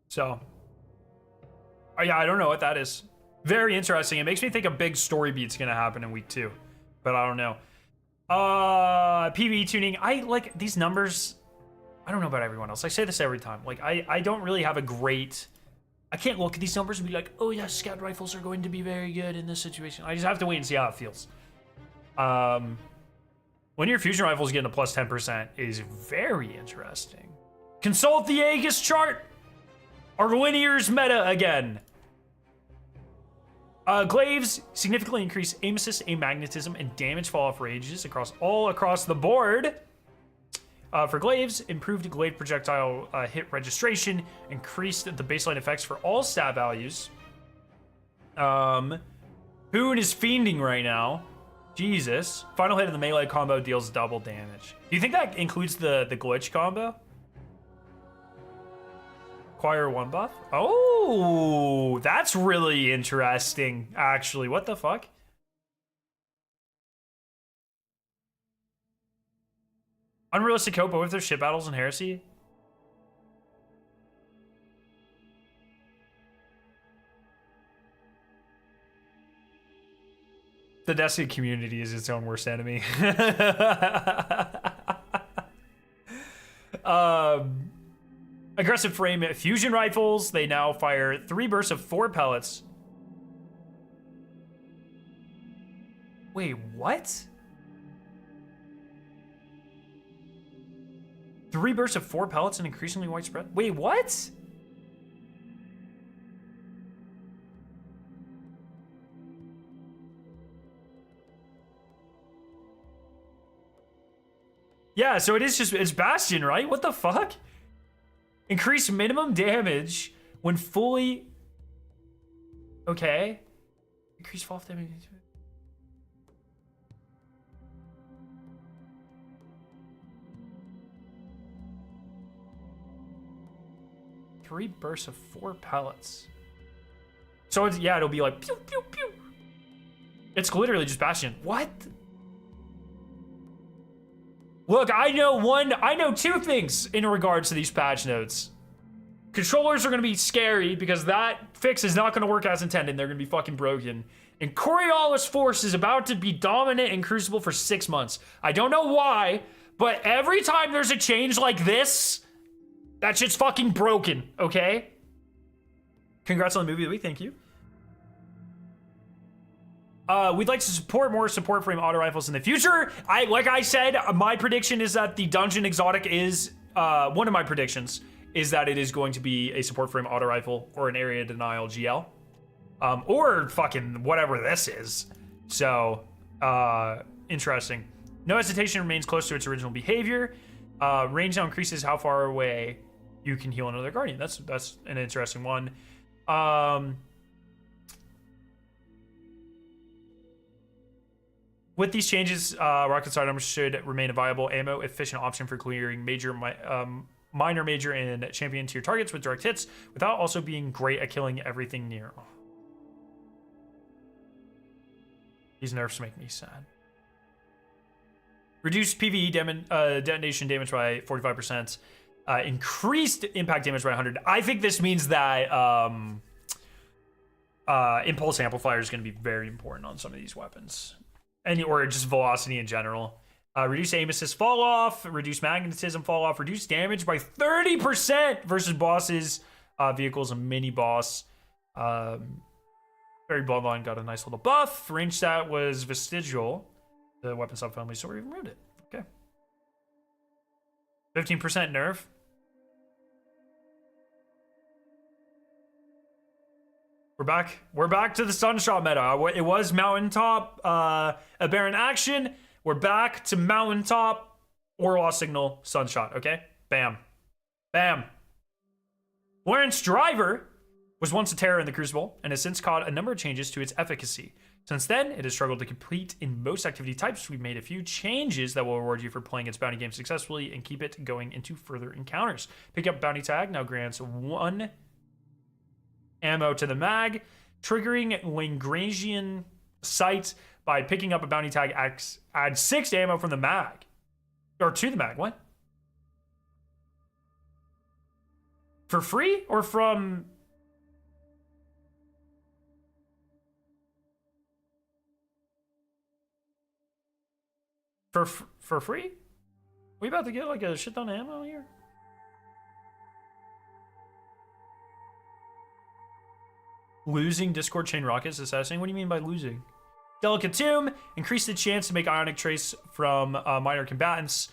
So, yeah, I don't know what that is. Very interesting. It makes me think a big story beat's gonna happen in week 2, but I don't know. PvE tuning. I like these numbers. I don't know about everyone else. I say this every time. Like, I don't really have a great... I can't look at these numbers and be like, oh yeah, scout rifles are going to be very good in this situation. I just have to wait and see how it feels. When your fusion rifles get a plus 10% is very interesting. Consult the Aegis chart. Our linear's meta again. Glaives significantly increase aim assist, aim magnetism, and damage fall-off ranges across the board. For glaives, improved glaive projectile hit registration, increased the baseline effects for all stat values. Boone is fiending right now. Jesus. Final hit of the melee combo deals double damage. Do you think that includes the glitch combo? Acquire 1 buff? Oh, that's really interesting, actually. What the fuck? Unrealistic hope over their ship battles in Heresy? The Destiny community is its own worst enemy. Aggressive frame fusion rifles. They now fire 3 bursts of 4 pellets. Wait, what? 3 bursts of 4 pellets and increasingly widespread? Wait, what? Yeah, so it's Bastion, right? What the fuck? Increase minimum damage when fully... Okay. Increase fall-off damage. Three bursts of 4 pellets. So it's, yeah, it'll be like pew pew pew. It's literally just Bastion. What? Look, I know 2 things in regards to these patch notes. Controllers are gonna be scary because that fix is not gonna work as intended. They're gonna be fucking broken. And Coriolis Force is about to be dominant in Crucible for 6 months. I don't know why, but every time there's a change like this, that shit's fucking broken, okay? Congrats on the movie of the week, thank you. We'd like to support more support frame auto rifles in the future. Like I said, my prediction is that the Dungeon Exotic is, one of my predictions is that it is going to be a support frame auto rifle or an area denial GL. Or fucking whatever this is. So, interesting. No hesitation remains close to its original behavior. Range now increases how far away you can heal another Guardian. That's an interesting one. With these changes, rocket sidearms should remain a viable ammo efficient option for clearing minor, major, and champion tier targets with direct hits without also being great at killing everything near. Oh. These nerfs make me sad. Reduced PvE detonation damage by 45%. Increased impact damage by 100. I think this means that impulse amplifier is going to be very important on some of these weapons. Or just velocity in general. Reduce aim assist fall off, reduce magnetism fall off, reduce damage by 30% versus bosses, vehicles, and mini boss. Very Bloodline got a nice little buff. Range stat was vestigial, the weapon subfamily, so we removed it. Okay. 15% nerf. We're back to the Sunshot meta. It was Mountaintop, a Baron action. We're back to Mountaintop, Orlaw Signal, Sunshot, okay? Bam. Bam. Lawrence Driver was once a terror in the Crucible and has since caught a number of changes to its efficacy. Since then, it has struggled to complete in most activity types. We've made a few changes that will reward you for playing its bounty game successfully and keep it going into further encounters. Pick up bounty tag now grants 1 ammo to the mag, triggering Lagrangian sight by picking up a bounty tag, add 6 ammo from the mag. Or to the mag, what? For free or from... For free? We about to get like a shit ton of ammo here? Losing Discord chain rockets assassin? What do you mean by losing? Delicate Tomb, increase the chance to make ionic trace from minor combatants.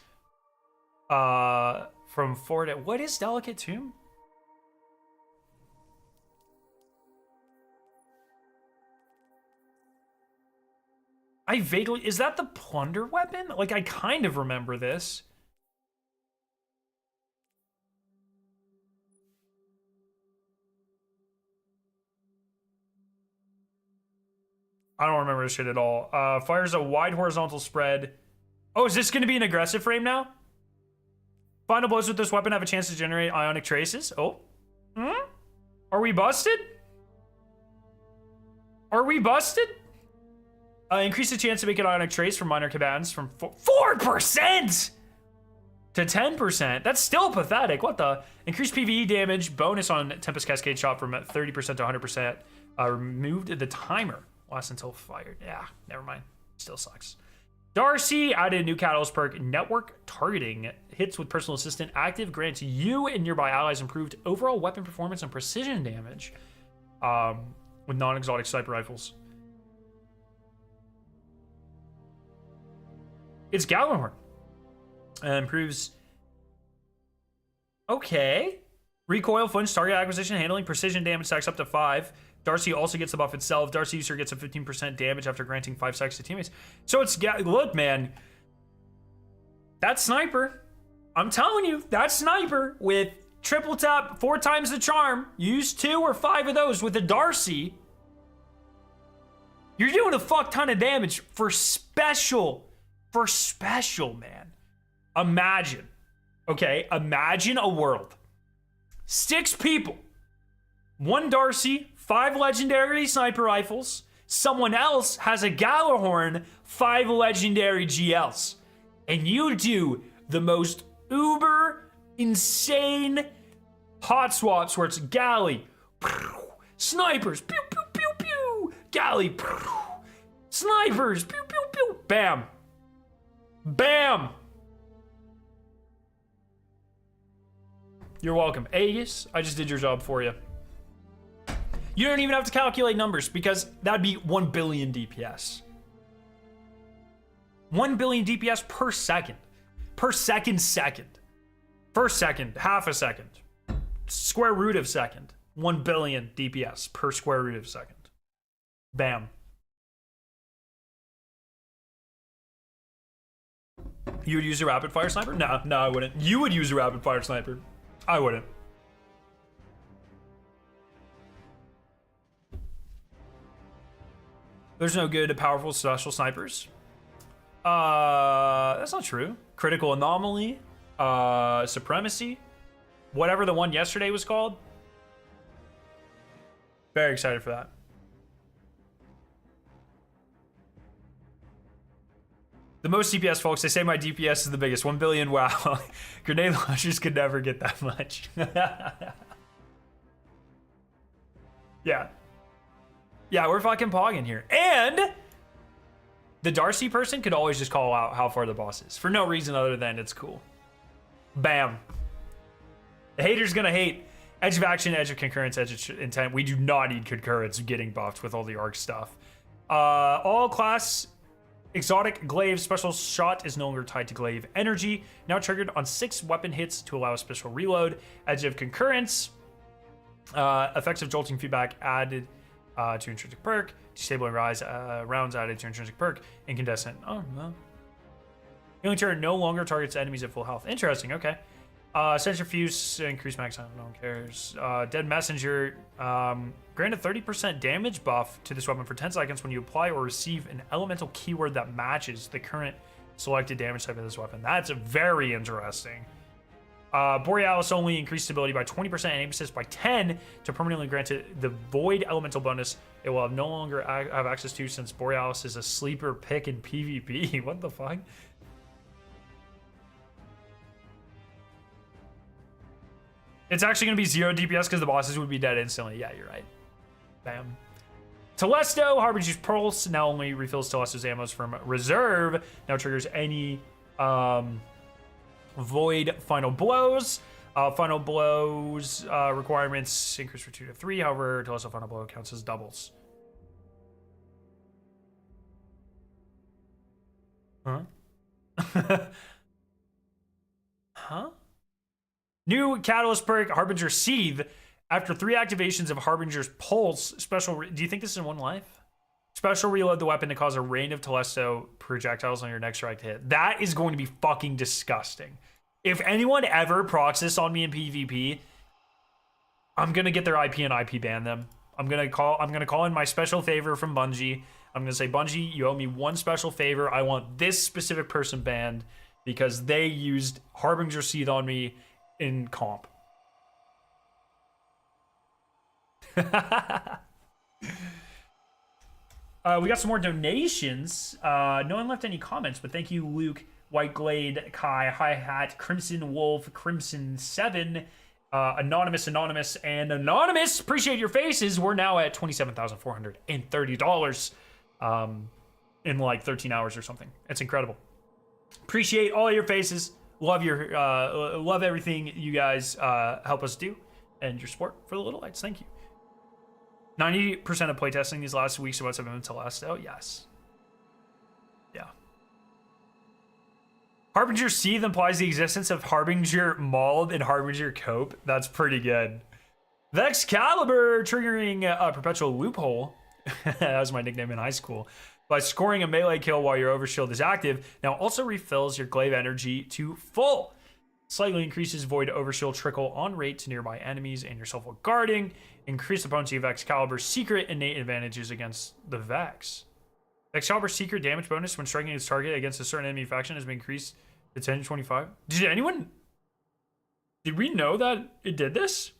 From 4 to... What is Delicate Tomb? I vaguely, is that the plunder weapon? Like, I kind of remember this. I don't remember this shit at all. Fires a wide horizontal spread. Oh, is this going to be an aggressive frame now? Final blows with this weapon have a chance to generate ionic traces. Oh. Hmm? Are we busted? Are we busted? Increase the chance to make an ionic trace from minor combatants from 4% to 10%. That's still pathetic. What the? Increased PvE damage. Bonus on Tempest Cascade Shot from 30% to 100%. Removed the timer. Lasts until fired. Yeah, never mind. Still sucks. Darcy added a new catalyst perk. Network targeting. Hits with personal assistant active. Grants you and nearby allies improved overall weapon performance and precision damage. With non-exotic sniper rifles. It's Gallagher. Improves. Okay. Recoil, flinch, target acquisition, handling, precision damage stacks up to 5. Darcy also gets the buff itself. Darcy user gets a 15% damage after granting 5 stacks to teammates. So it's, look, man. That sniper, I'm telling you, that sniper with triple tap, 4 times the charm, use 2 or 5 of those with a Darcy. You're doing a fuck ton of damage for special, man. Imagine, okay, imagine a world. 6 people, 1 Darcy, 5 legendary sniper rifles. Someone else has a Galahorn, 5 legendary GLs. And you do the most uber insane hot swaps where it's galley, snipers, pew, pew, pew, pew, galley, snipers, pew, pew, pew, bam. Bam! You're welcome. Aegis, I just did your job for you. You don't even have to calculate numbers because that'd be 1 billion DPS. 1 billion DPS per second. Per second. First second, half a second. Square root of second. 1 billion DPS per square root of second. Bam. You would use a rapid fire sniper? No, I wouldn't. You would use a rapid fire sniper. I wouldn't. There's no good, powerful, special snipers. That's not true. Critical Anomaly, Supremacy, whatever the one yesterday was called. Very excited for that. The most DPS, folks. They say my DPS is the biggest. 1 billion, wow. Grenade launchers could never get that much. Yeah. Yeah, we're fucking pogging here. And the Darcy person could always just call out how far the boss is. For no reason other than it's cool. Bam. The hater's gonna hate. Edge of action, edge of concurrence, edge of intent. We do not need concurrence getting buffed with all the arc stuff. All class exotic glaive special shot is no longer tied to glaive energy. Now triggered on 6 weapon hits to allow a special reload. Edge of concurrence. Effects of jolting feedback added to intrinsic perk. Disabling rise rounds added to intrinsic perk. Incandescent. Oh, well. Healing turret no longer targets enemies at full health. Interesting, okay. Centrifuge, increased max time, no one cares. Dead Messenger, granted 30% damage buff to this weapon for 10 seconds when you apply or receive an elemental keyword that matches the current selected damage type of this weapon. That's very interesting. Borealis only increased stability by 20% and aim assist by 10 to permanently grant it the void elemental bonus it will have no longer have access to since Borealis is a sleeper pick in PvP. What the fuck? It's actually going to be 0 DPS because the bosses would be dead instantly. Yeah, you're right. Bam. Telesto, Harbinger's Pulse, now only refills Telesto's ammos from reserve. Now triggers any void final blows. Final blows requirements increase for 2 to 3. However, Telesto final blow counts as doubles. Huh? Huh? New catalyst perk, Harbinger Seethe. After 3 activations of Harbinger's Pulse, special. Do you think this is in 1 life? Special reload the weapon to cause a rain of Telesto projectiles on your next direct hit. That is going to be fucking disgusting. If anyone ever procs this on me in PvP, I'm gonna get their IP and IP ban them. I'm gonna call in my special favor from Bungie. I'm gonna say, Bungie, you owe me one special favor. I want this specific person banned because they used Harbinger Seed on me in comp. We got some more donations. No one left any comments, but thank you, Luke, White Glade, Kai, Hi Hat, Crimson Wolf, Crimson 7, Anonymous, and Anonymous. Appreciate your faces. We're now at $27,430 in like 13 hours or something. It's incredible. Appreciate all your faces. Love everything you guys help us do and your support for the Little Lights. Thank you. 90% of playtesting these last weeks about 7 minutes to last. Oh, yes. Yeah. Harbinger Seeth implies the existence of Harbinger Mauled and Harbinger Cope. That's pretty good. Vexcalibur triggering a perpetual loophole. That was my nickname in high school. By scoring a melee kill while your overshield is active, now also refills your glaive energy to full. Slightly increases void overshield trickle on rate to nearby enemies and yourself while guarding. Increase the potency of Excalibur's secret innate advantages against the Vex. Excalibur's secret damage bonus when striking its target against a certain enemy faction has been increased to 10 to 25. Did we know that it did this?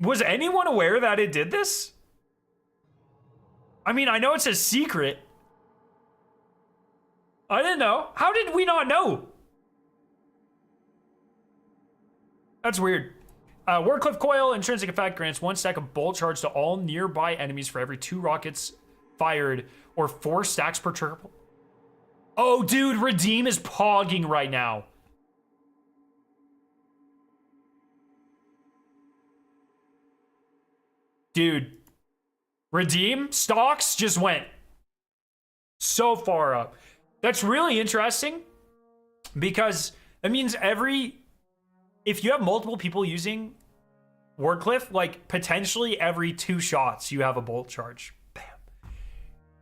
Was anyone aware that it did this? I mean, I know it says secret. I didn't know. How did we not know? That's weird. Wardcliff Coil, intrinsic effect, grants 1 stack of bolt charge to all nearby enemies for every 2 rockets fired or 4 stacks per triple. Oh, dude, Redeem is pogging right now. Dude, Redeem stocks just went so far up. That's really interesting because that means if you have multiple people using Wardcliff, like potentially every 2 shots you have a bolt charge. Bam.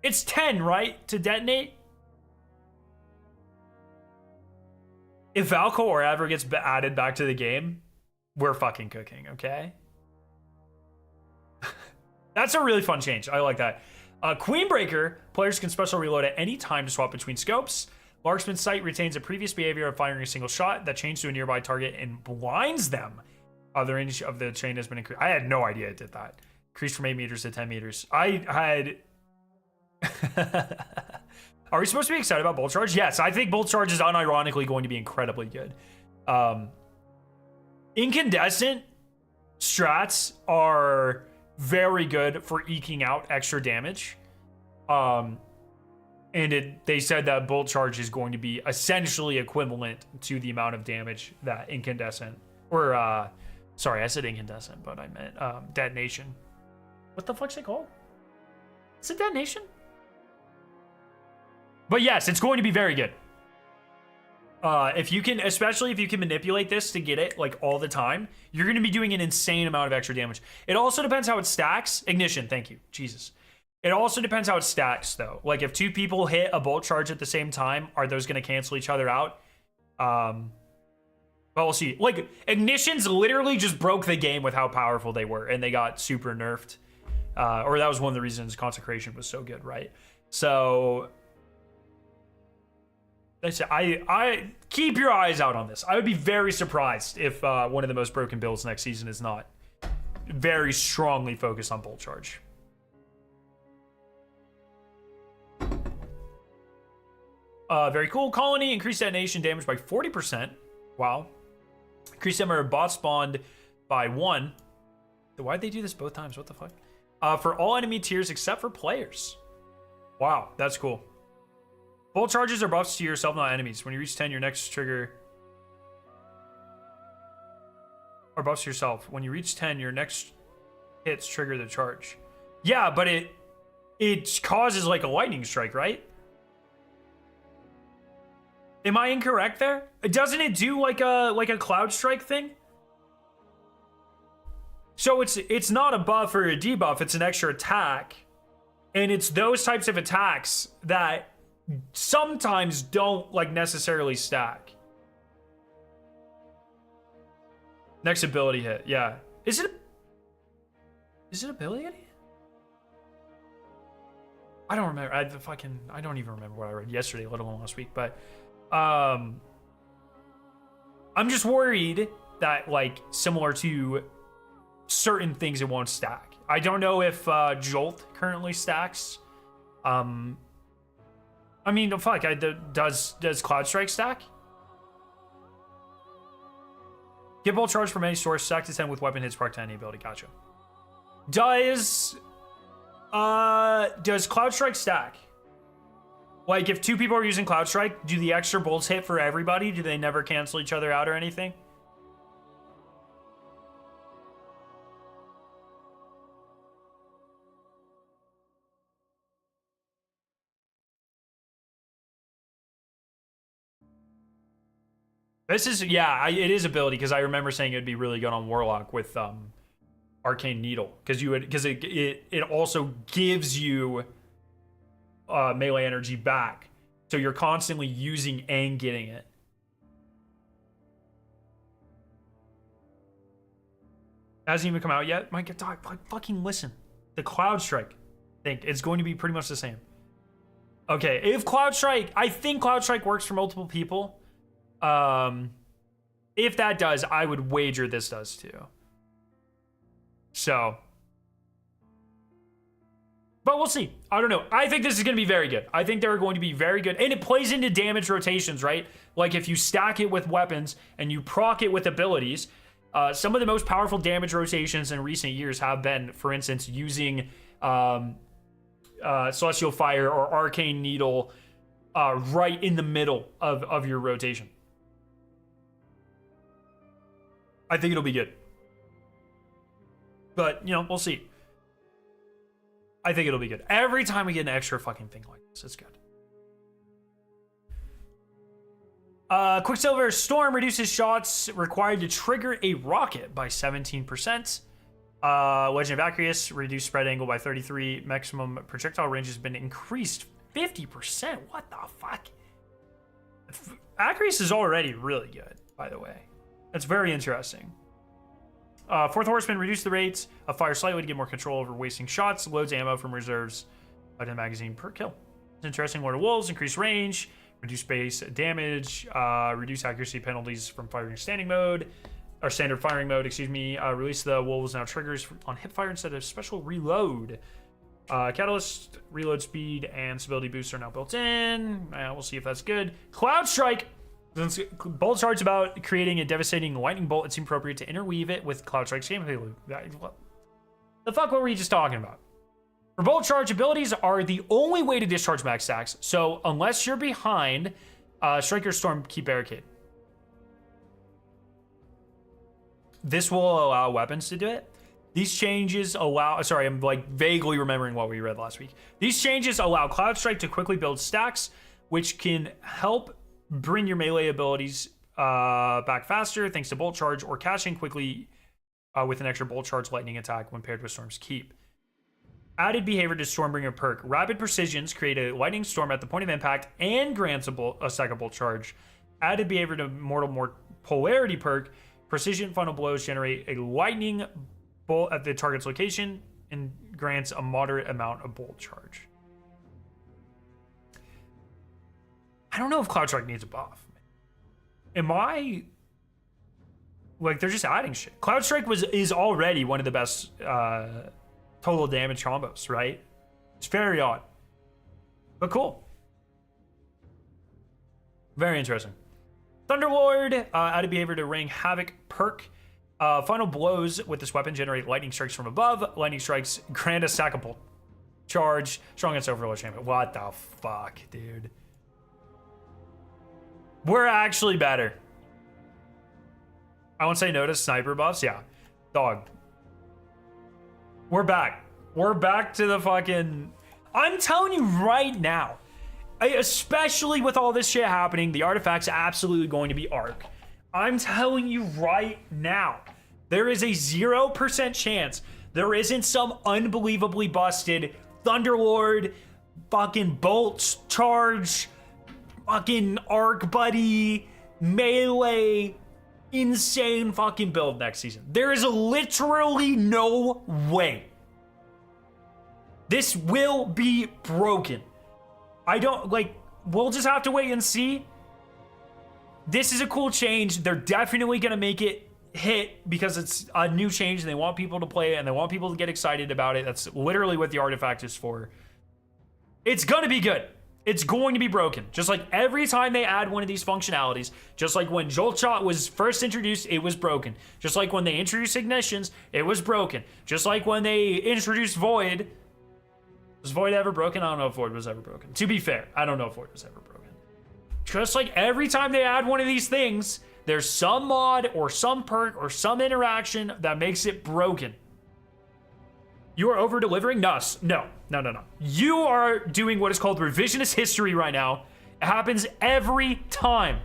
It's 10, right? To detonate? If Valkor ever gets added back to the game, we're fucking cooking, okay? That's a really fun change. I like that. Queenbreaker, players can special reload at any time to swap between scopes. Marksman's sight retains a previous behavior of firing a single shot that changed to a nearby target and blinds them. The range of the chain has been increased. I had no idea it did that. Increased from 8 meters to 10 meters. I had... Are we supposed to be excited about bolt charge? Yes, I think bolt charge is unironically going to be incredibly good. Incandescent strats are very good for eking out extra damage. And they said that bolt charge is going to be essentially equivalent to the amount of damage that incandescent, or sorry, I said incandescent, but I meant detonation. What the fuck's it called? Is it detonation? But yes, it's going to be very good. If you can, especially if you can manipulate this to get it like all the time, you're going to be doing an insane amount of extra damage. It also depends how it stacks. Ignition, thank you. Jesus. It also depends how it stacks though. Like if 2 people hit a bolt charge at the same time, are those going to cancel each other out? Well, we'll see. Like Ignitions literally just broke the game with how powerful they were, and they got super nerfed. Or that was one of the reasons Consecration was so good, right? So I keep your eyes out on this. I would be very surprised if one of the most broken builds next season is not very strongly focused on bolt charge. Very cool. Colony, increased detonation damage by 40%. Wow. Increased number of bot spawned by 1. Why'd they do this both times? What the fuck? For all enemy tiers except for players. Wow, that's cool. Bolt charges are buffs to yourself, not enemies. When you reach 10, your next trigger... Or buffs to yourself. When you reach 10, your next hits trigger the charge. Yeah, but it causes like a lightning strike, right? Am I incorrect there? Doesn't it do like a cloud strike thing? So it's not a buff or a debuff, it's an extra attack. And it's those types of attacks that sometimes don't like necessarily stack. Next ability hit, yeah. Is it ability? I don't remember. I don't even remember what I read yesterday, let alone last week. But I'm just worried that like similar to certain things, it won't stack. I don't know if Jolt currently stacks. I mean, fuck. Does Cloud Strike stack? Get bolt charge from any source. Stack to 10 with weapon hits. Proc to any ability. Gotcha. Does Cloud Strike stack? Like, if two people are using Cloud Strike, do the extra bolts hit for everybody? Do they never cancel each other out or anything? This is, yeah, it is ability, because I remember saying it'd be really good on Warlock with Arcane Needle, because it also gives you melee energy back, so you're constantly using and getting it. Hasn't even come out yet. My God, fucking listen. The Cloud Strike, I think it's going to be pretty much the same. Okay, if Cloud Strike, I think Cloud Strike works for multiple people. If that does, I would wager this does too. So, but we'll see. I don't know. I think this is going to be very good. I think they're going to be very good. And it plays into damage rotations, right? Like if you stack it with weapons and you proc it with abilities, some of the most powerful damage rotations in recent years have been, for instance, using Celestial Fire or Arcane Needle right in the middle of your rotation. I think it'll be good. But, you know, we'll see. I think it'll be good. Every time we get an extra fucking thing like this, it's good. Quicksilver Storm reduces shots required to trigger a rocket by 17%. Legend of Acreus, reduced spread angle by 33. Maximum projectile range has been increased 50%. What the fuck? Acreus is already really good, by the way. That's very interesting. Fourth Horseman, reduce the rates of fire slightly to get more control over wasting shots. Loads ammo from reserves in the magazine per kill. It's interesting. Lord of Wolves, increase range, reduce base damage, reduce accuracy penalties from firing standing mode, or standard firing mode, excuse me. Release the Wolves now triggers on hip fire instead of special reload. Catalyst, reload speed, and stability boosts are now built in. We'll see if that's good. Cloud Strike. Since Bolt Charge about creating a devastating lightning bolt, it seemed appropriate to interweave it with Cloud Strike's gameplay loop. The fuck were we just talking about? For Bolt Charge, abilities are the only way to discharge max stacks. So unless you're behind, Striker Storm, keep barricade. This will allow weapons to do it. These changes allow, sorry, I'm like vaguely remembering what we read last week. These changes allow Cloud Strike to quickly build stacks, which can help bring your melee abilities back faster thanks to Bolt Charge, or cashing quickly with an extra Bolt Charge lightning attack when paired with Storm's Keep. Added behavior to Stormbringer perk. Rapid Precisions create a lightning storm at the point of impact and grants a second Bolt Charge. Added behavior to Mortal Polarity perk. Precision Final Blows generate a lightning bolt at the target's location and grants a moderate amount of Bolt Charge. I don't know if Cloud Strike needs a buff. Am I... Like, they're just adding shit. Cloud Strike is already one of the best total damage combos, right? It's very odd. But cool. Very interesting. Thunderlord, added behavior to Ring Havoc perk. Final blows with this weapon generate lightning strikes from above. Lightning strikes grant a sackable charge. Strong against Overlord Champion. What the fuck, dude? We're actually better. I won't say no to sniper buffs. Yeah. Dog. We're back. We're back to the fucking... I'm telling you right now, especially with all this shit happening, the artifact's absolutely going to be arc. I'm telling you right now, There is a 0% chance there isn't some unbelievably busted Thunderlord, fucking Bolt Charge, fucking Arc Buddy, Melee, insane fucking build next season. There is literally no way. This will be broken. I don't, like, we'll just have to wait and see. This is a cool change. They're definitely going to make it hit because it's a new change and they want people to play it and they want people to get excited about it. That's literally what the artifact is for. It's going to be good. It's going to be broken. Just like every time they add one of these functionalities, just like when Jolt Shot was first introduced, it was broken. Just like when they introduced Ignitions, it was broken. Just like when they introduced Void. Was Void ever broken? I don't know if Void was ever broken. To be fair, I don't know if Void was ever broken. Just like every time they add one of these things, there's some mod or some perk or some interaction that makes it broken. You are over delivering? No. You are doing what is called revisionist history right now. It happens every time.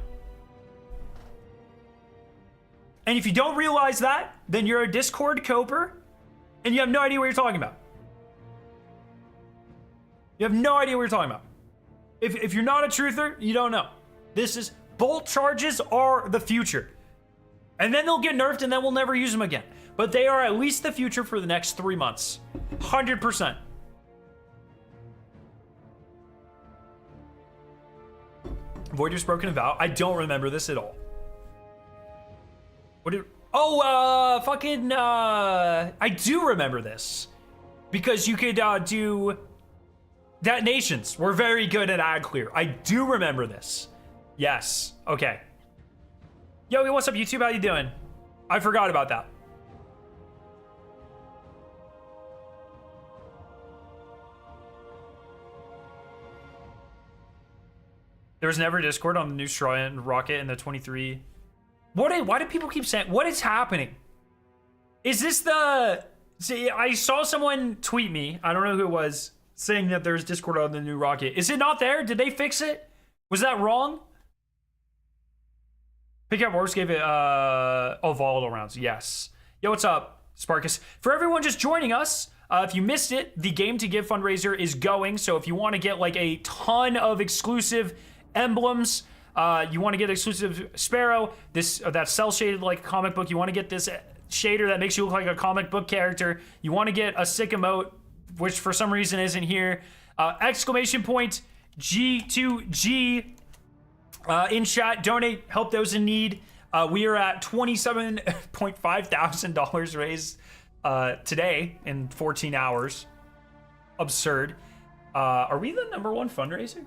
And if you don't realize that, then you're a Discord coper and you have no idea what you're talking about. You have no idea what you're talking about. If you're not a truther, you don't know. This is, bolt charges are the future. And then they'll get nerfed and then we'll never use them again. But they are at least the future for the next 3 months. 100%. Voider's broken a vow. I don't remember this at all. What did... Oh, I do remember this. Because you could do... Detonations. We're very good at ad clear. I do remember this. Yes. Okay. Yo, what's up, YouTube? How you doing? I forgot about that. There was never Discord on the new Straw and Rocket in the 23. Why do people keep saying, what is happening? Is this the... See, I saw someone tweet me, I don't know who it was, saying that there's Discord on the new Rocket. Is it not there? Did they fix it? Was that wrong? Pick Up Works gave it, volatile rounds. Yes. Yo, what's up, Sparkus? For everyone just joining us, if you missed it, the Game to Give fundraiser is going. So if you want to get like a ton of exclusive emblems, you want to get exclusive SPARROW, that's cell shaded like a comic book. You want to get this shader that makes you look like a comic book character. You want to get a sick emote, which for some reason isn't here. Exclamation point G2G in chat. Donate, help those in need. We are at $27.5 thousand raised today in 14 hours. Absurd. Are we the #1 fundraiser?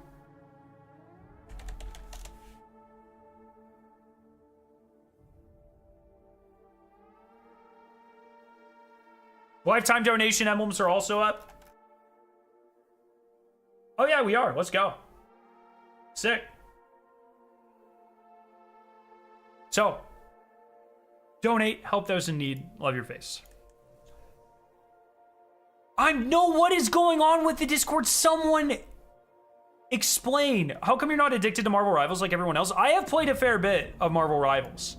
Lifetime donation emblems are also up. Oh yeah, we are. Let's go. Sick. So, donate, help those in need. Love your face. What is going on with the Discord? Someone explain. How come you're not addicted to Marvel Rivals like everyone else? I have played a fair bit of Marvel Rivals,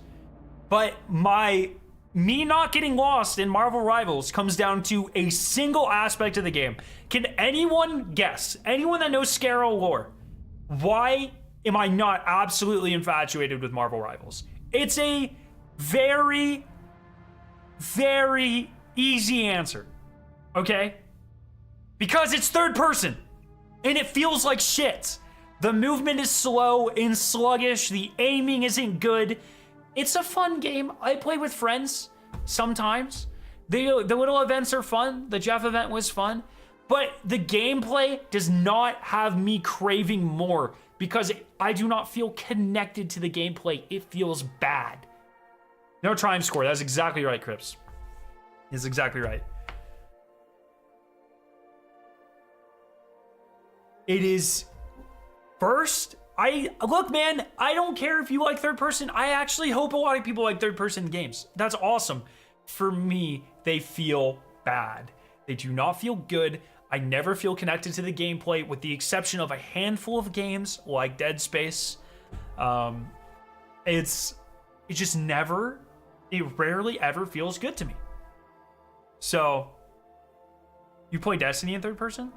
but me not getting lost in Marvel Rivals comes down to a single aspect of the game. Can anyone guess, anyone that knows Scarrow lore, why am I not absolutely infatuated with Marvel Rivals? It's a very, very easy answer, okay? Because it's third person, and it feels like shit. The movement is slow and sluggish, the aiming isn't good. It's a fun game. I play with friends sometimes. The little events are fun. The Jeff event was fun. But the gameplay does not have me craving more because I do not feel connected to the gameplay. It feels bad. No triumph score. That's exactly right, Crips. That's exactly right. It is first... Look, man, I don't care if you like third person. I actually hope a lot of people like third person games. That's awesome. For me, they feel bad. They do not feel good. I never feel connected to the gameplay with the exception of a handful of games like Dead Space. It just never It rarely ever feels good to me. So, you play Destiny in third person?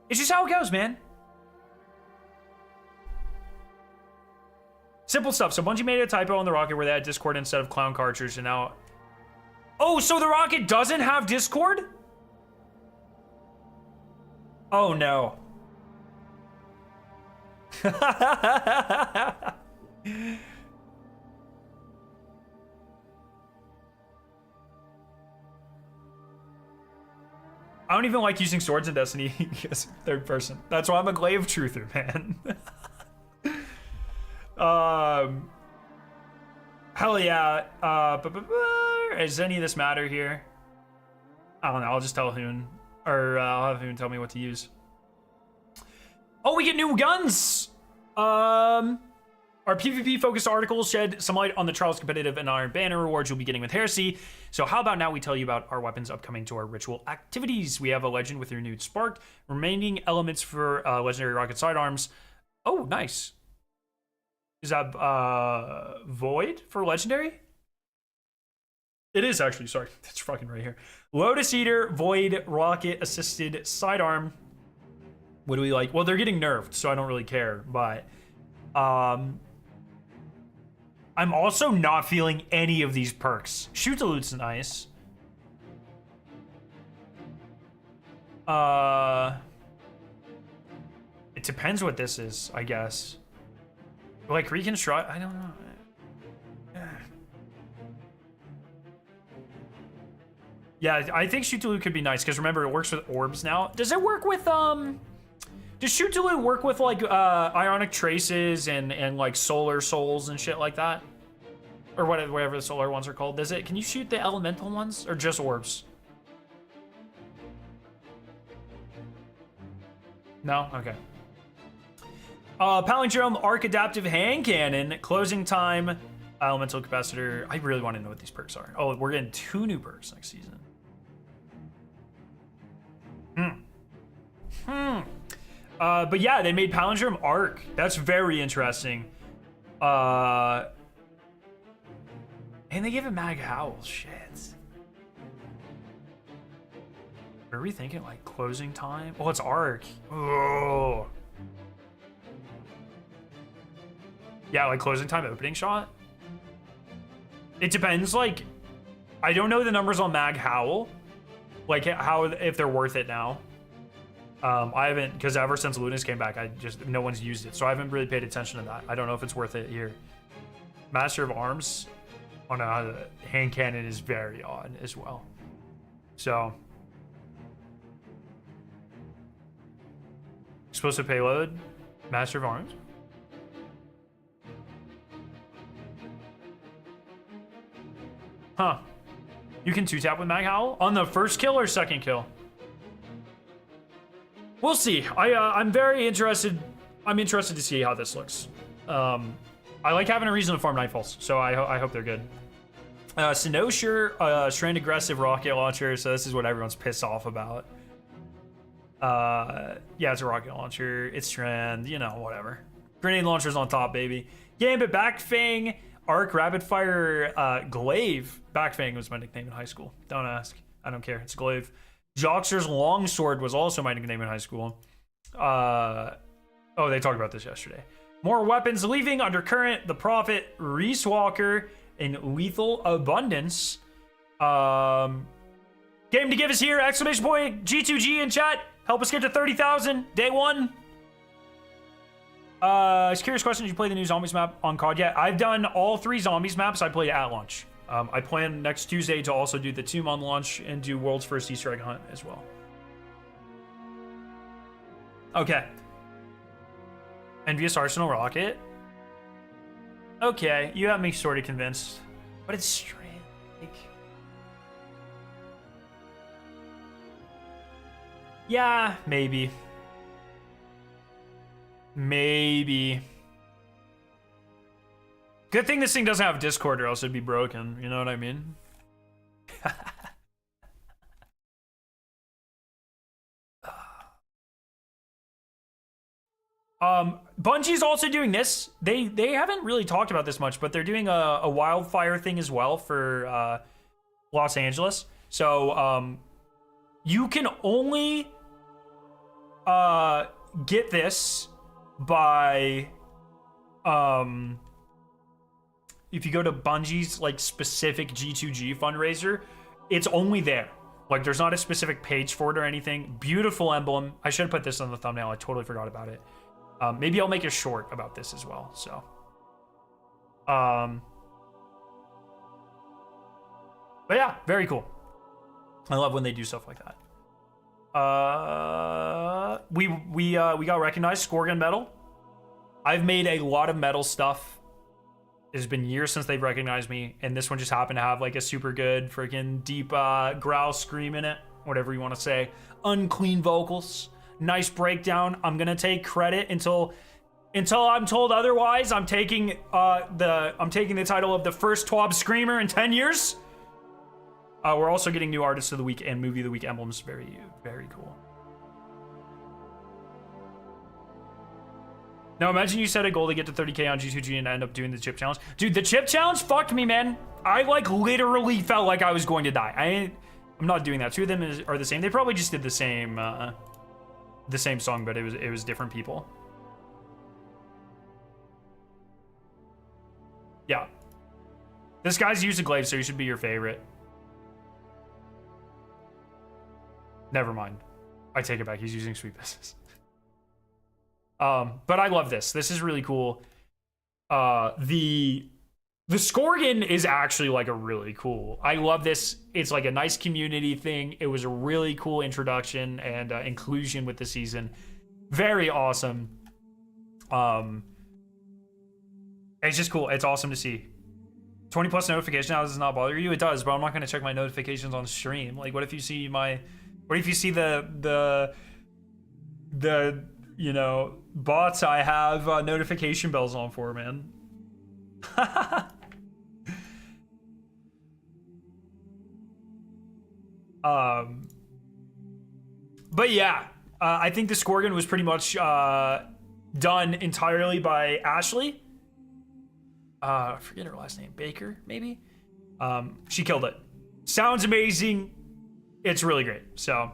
It's just how it goes, man. Simple stuff. So Bungie made a typo on the rocket where they had Discord instead of clown cartridge, and now... Oh, so the rocket doesn't have Discord? Oh, no. I don't even like using swords in Destiny because third person. That's why I'm a glaive truther, man. Hell yeah. Does any of this matter here? I don't know. I'll just tell Hoon, or I'll have Hoon tell me what to use. Oh, we get new guns. Our PvP-focused articles shed some light on the Trials Competitive and Iron Banner rewards you'll be getting with Heresy. So how about now we tell you about our weapons upcoming to our ritual activities. We have a Legend with renewed Spark, remaining elements for Legendary Rocket Sidearms. Oh, nice. Is that Void for Legendary? It is actually, sorry. That's fucking right here. Lotus Eater, Void, Rocket, Assisted, Sidearm. What do we like? Well, they're getting nerfed, so I don't really care, but... I'm also not feeling any of these perks. Shoot to loot's nice. It depends what this is, I guess. Like reconstruct, I don't know. Yeah, I think shoot to loot could be nice because remember it works with orbs now. Does it work with Does shoot to loot work with like ionic traces and like solar souls and shit like that? Or whatever the solar ones are called. Does it? Can you shoot the elemental ones or just orbs? No? Okay. Palindrome, Arc Adaptive Hand Cannon, Closing Time, Elemental Capacitor. I really want to know what these perks are. Oh, we're getting 2 new perks next season. But yeah, they made Palindrome Arc. That's very interesting. And they gave it Mag Howl. Shit. What are we thinking? Like Closing Time? Oh, it's Arc. Oh. Yeah, like Closing Time, Opening Shot. It depends. Like, I don't know the numbers on Mag Howl. Like how, if they're worth it now. I haven't, because ever since Lunas came back, no one's used it, so I haven't really paid attention to that. I don't know if it's worth it here. Master of Arms, oh no, the hand cannon is very odd as well. So, explosive payload, Master of Arms. Huh? You can 2-tap with Mag Howl on the first kill or second kill. We'll see. I'm very interested. I'm interested to see how this looks. I like having a reason to farm Nightfalls, so I hope they're good. Sinosure, Strand Aggressive Rocket Launcher, so this is what everyone's pissed off about. Yeah, it's a rocket launcher. It's Strand, you know, whatever. Grenade launchers on top, baby. Gambit, Backfang, Arc, Rapid Fire, Glaive. Backfang was my nickname in high school. Don't ask. I don't care. It's Glaive. Joxer's Longsword was also my nickname in high school. Oh, they talked about this yesterday. More weapons leaving, Undercurrent, The Prophet, Reese Walker, and Lethal Abundance. Game to give us here, exclamation point, G2G in chat. Help us get to 30,000, day 1. Curious question, did you play the new Zombies map on COD yet? I've done all 3 Zombies maps. I played at launch. I plan next Tuesday to also do the Tomb on launch and do World's First Easter Egg Hunt as well. Okay. Envious Arsenal Rocket. Okay, you have me sort of convinced. But it's strange. Like... Yeah, maybe. Maybe. Good thing this thing doesn't have Discord or else it'd be broken. You know what I mean? Bungie's also doing this. They haven't really talked about this much, but they're doing a wildfire thing as well for Los Angeles. So you can only get this by if you go to Bungie's like specific G2G fundraiser, it's only there. Like there's not a specific page for it or anything. Beautiful emblem. I should have put this on the thumbnail. I totally forgot about it. Maybe I'll make a short about this as well. So, but yeah, very cool. I love when they do stuff like that. We got recognized Scorgan medal. I've made a lot of metal stuff. It's been years since they've recognized me, and this one just happened to have like a super good freaking deep growl scream in it, whatever you want to say. Unclean vocals, nice breakdown. I'm gonna take credit until I'm told otherwise. I'm taking the title of the first TWAB screamer in 10 years. We're also getting new artist of the week and movie of the week emblems. Very, very cool. Now imagine you set a goal to get to 30K on G2G and end up doing the chip challenge. Dude, the chip challenge fucked me, man. I like literally felt like I was going to die. I'm not doing that. Two of them are the same. They probably just did the same song, but it was different people. Yeah. This guy's used a glaive, so he should be your favorite. Never mind. I take it back. He's using Sweet Business. But I love this. This is really cool. The Scorgan is actually like a really cool. I love this. It's like a nice community thing. It was a really cool introduction and inclusion with the season. Very awesome. It's just cool. It's awesome to see. 20 plus notifications. Now, does this not bother you? It does, but I'm not going to check my notifications on stream. Like, what if you see the you know, bots I have notification bells on for, man. But yeah, I think the Scorgan was pretty much done entirely by Ashley. I forget her last name, Baker, maybe? She killed it. Sounds amazing. It's really great, so...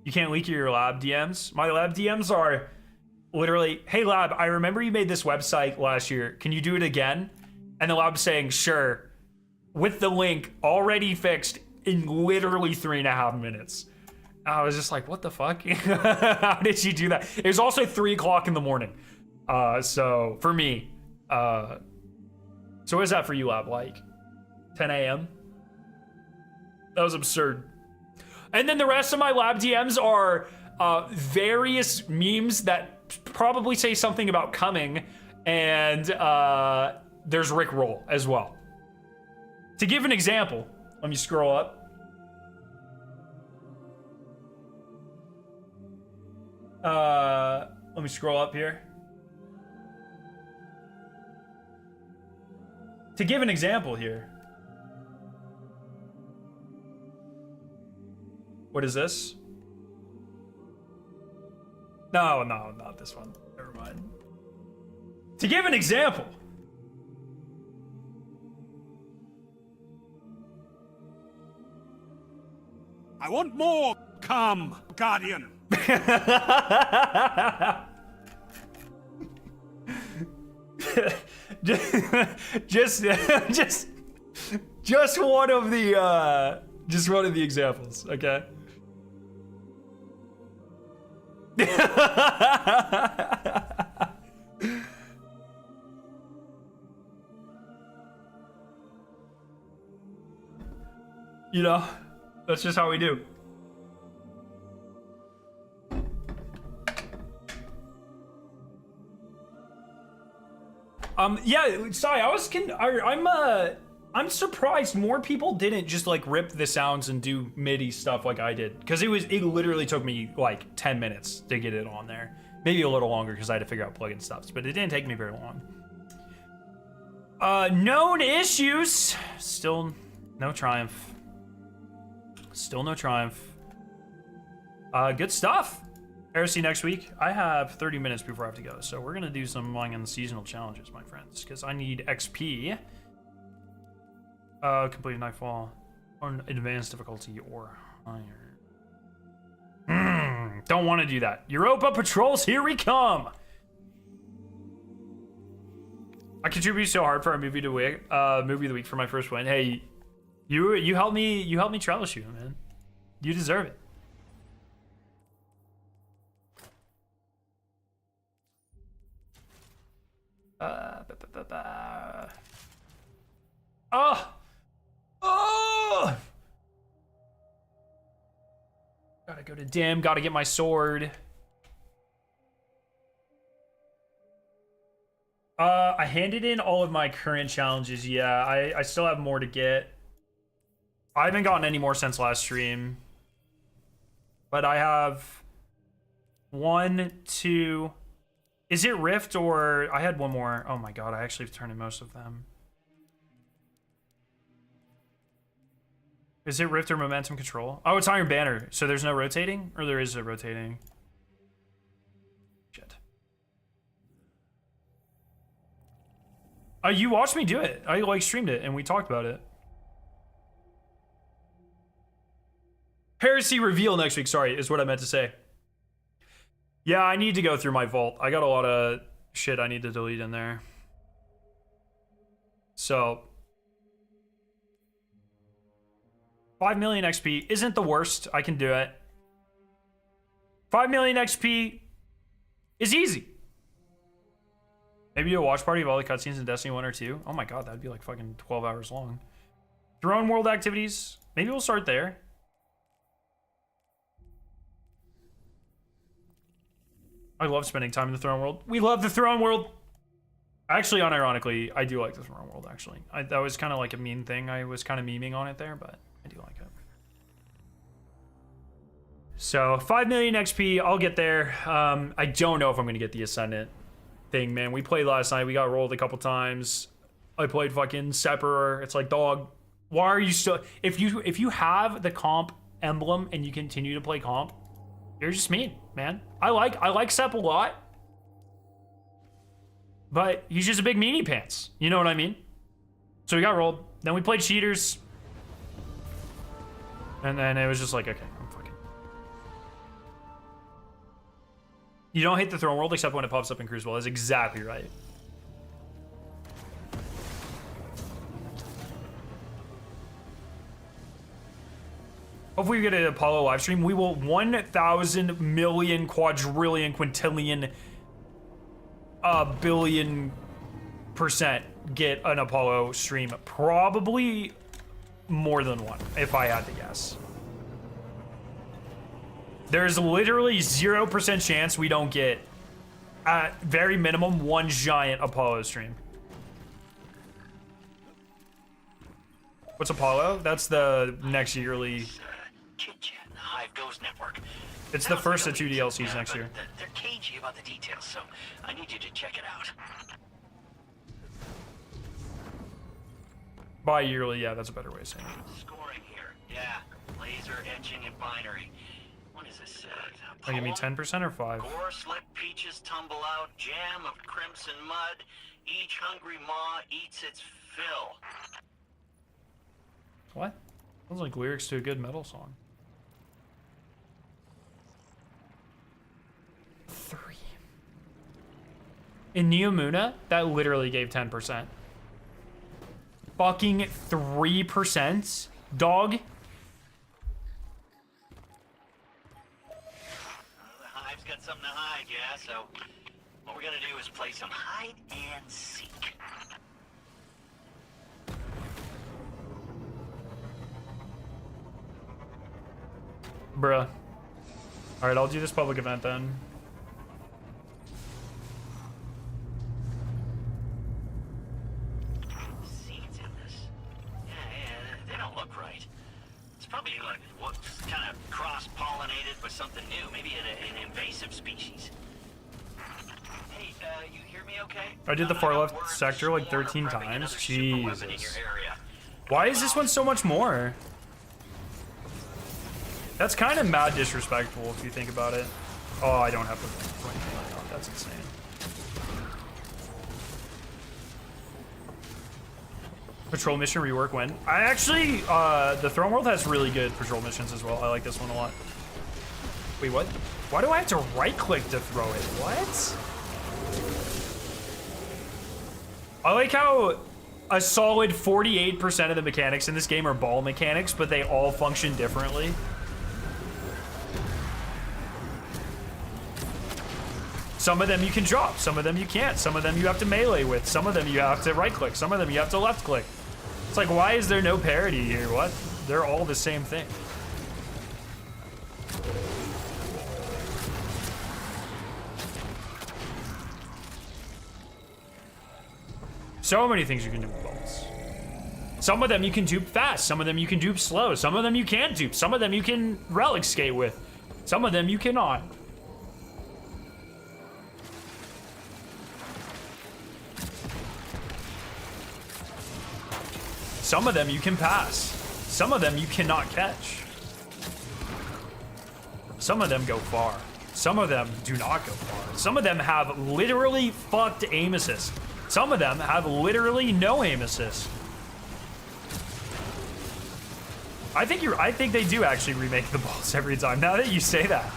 You can't leak your lab DMs. My lab DMs are literally, hey lab, I remember you made this website last year. Can you do it again? And the lab's saying, sure. With the link already fixed in literally 3.5 minutes. I was just like, what the fuck? How did she do that? It was also 3 o'clock in the morning. So for me, so what is that for you, lab? Like 10 a.m.? That was absurd. And then the rest of my lab DMs are various memes that probably say something about coming, and there's Rick Roll as well. To give an example, let me scroll up. Let me scroll up here. To give an example here. What is this? No, not this one. Never mind. To give an example. I want more. Come, Guardian. just one of the examples, okay? You know, that's just how we do. Yeah, sorry, I'm surprised more people didn't just like rip the sounds and do MIDI stuff like I did, because it literally took me like 10 minutes to get it on there, maybe a little longer because I had to figure out plugin stuff, but it didn't take me very long. Known issues, still no triumph. Still no triumph. Good stuff. Heresy next week. I have 30 minutes before I have to go, so we're gonna do some among the seasonal challenges, my friends, because I need XP. Complete Nightfall on advanced difficulty or higher. Don't want to do that. Europa patrols, here we come. I contribute so hard for our movie of the week for my first win. Hey, you helped me troubleshoot, man. You deserve it. Oh! Gotta go to dim, gotta get my sword. I handed in all of my current challenges. Yeah, I still have more to get. I haven't gotten any more since last stream. But I have 1, 2. Is it Rift or I had one more? Oh my god, I actually have turned in most of them. Is it Rift or Momentum Control? Oh, it's Iron Banner. So there's no rotating? Or there is a rotating? Shit. You watched me do it. I like streamed it and we talked about it. Heresy reveal next week, sorry, is what I meant to say. Yeah, I need to go through my vault. I got a lot of shit I need to delete in there. So 5 million XP isn't the worst. I can do it. 5 million XP is easy. Maybe a watch party of all the cutscenes in Destiny 1 or 2. Oh my god, that'd be like fucking 12 hours long. Throne World activities. Maybe we'll start there. I love spending time in the Throne World. We love the Throne World. Actually, unironically, I do like the Throne World, actually. That was kind of like a mean thing. I was kind of memeing on it there, but I do like it. So, 5 million XP, I'll get there. I don't know if I'm going to get the Ascendant thing, man. We played last night. We got rolled a couple times. I played fucking Sephiroth. It's like, dog, why are you still... If you have the comp emblem and you continue to play comp, you're just mean, man. I like Sep a lot, but he's just a big meanie pants. You know what I mean? So we got rolled. Then we played cheaters. And then it was just like, okay, I'm fucking... You don't hate the Throne World except when it pops up in Crucible. That's exactly right. Hopefully we get an Apollo live stream. We will 1,000 million quadrillion quintillion billion% get an Apollo stream. Probably more than one, if I had to guess. There's literally 0% chance we don't get, at very minimum, one giant Apollo stream. What's Apollo? That's the next yearly... Chit-chat, the Hive Ghost Network. It's the first of 2 DLCs next year. They're cagey about the details, so I need you to check it out. Bi-yearly, yeah, that's a better way of saying it. Scoring here, yeah. Laser etching and binary. What is this? Oh, give me 10% or 5? Gore, slip, peaches tumble out, jam of crimson mud. Each hungry maw eats its fill. What? Sounds like lyrics to a good metal song. 3. In Neomuna, that literally gave 10%. Fucking 3%? Dog? The Hive's got something to hide, yeah, so what we're gonna do is play some hide and seek. Bruh. Alright, I'll do this public event then. Seeds in this. Yeah, they don't look right. It's probably like what's kind of cross-pollinated with something new, maybe an invasive species. Hey, you hear me okay? I did the far left sector like 13 times. Jesus. Why is this one so much more? That's kind of mad disrespectful if you think about it. Oh, I don't have the right line up. That's insane. Patrol mission rework when? I actually, the Throne World has really good patrol missions as well. I like this one a lot. Wait, what? Why do I have to right click to throw it? What? I like how a solid 48% of the mechanics in this game are ball mechanics, but they all function differently. Some of them you can drop, some of them you can't, some of them you have to melee with, some of them you have to right click, some of them you have to left click. It's like, why is there no parity here? What? They're all the same thing. So many things you can do with balls. Some of them you can dupe fast, some of them you can dupe slow, some of them you can't dupe, some of them you can relic skate with, some of them you cannot. Some of them you can pass. Some of them you cannot catch. Some of them go far. Some of them do not go far. Some of them have literally fucked aim assist. Some of them have literally no aim assist. I think they do actually remake the balls every time. Now that you say that,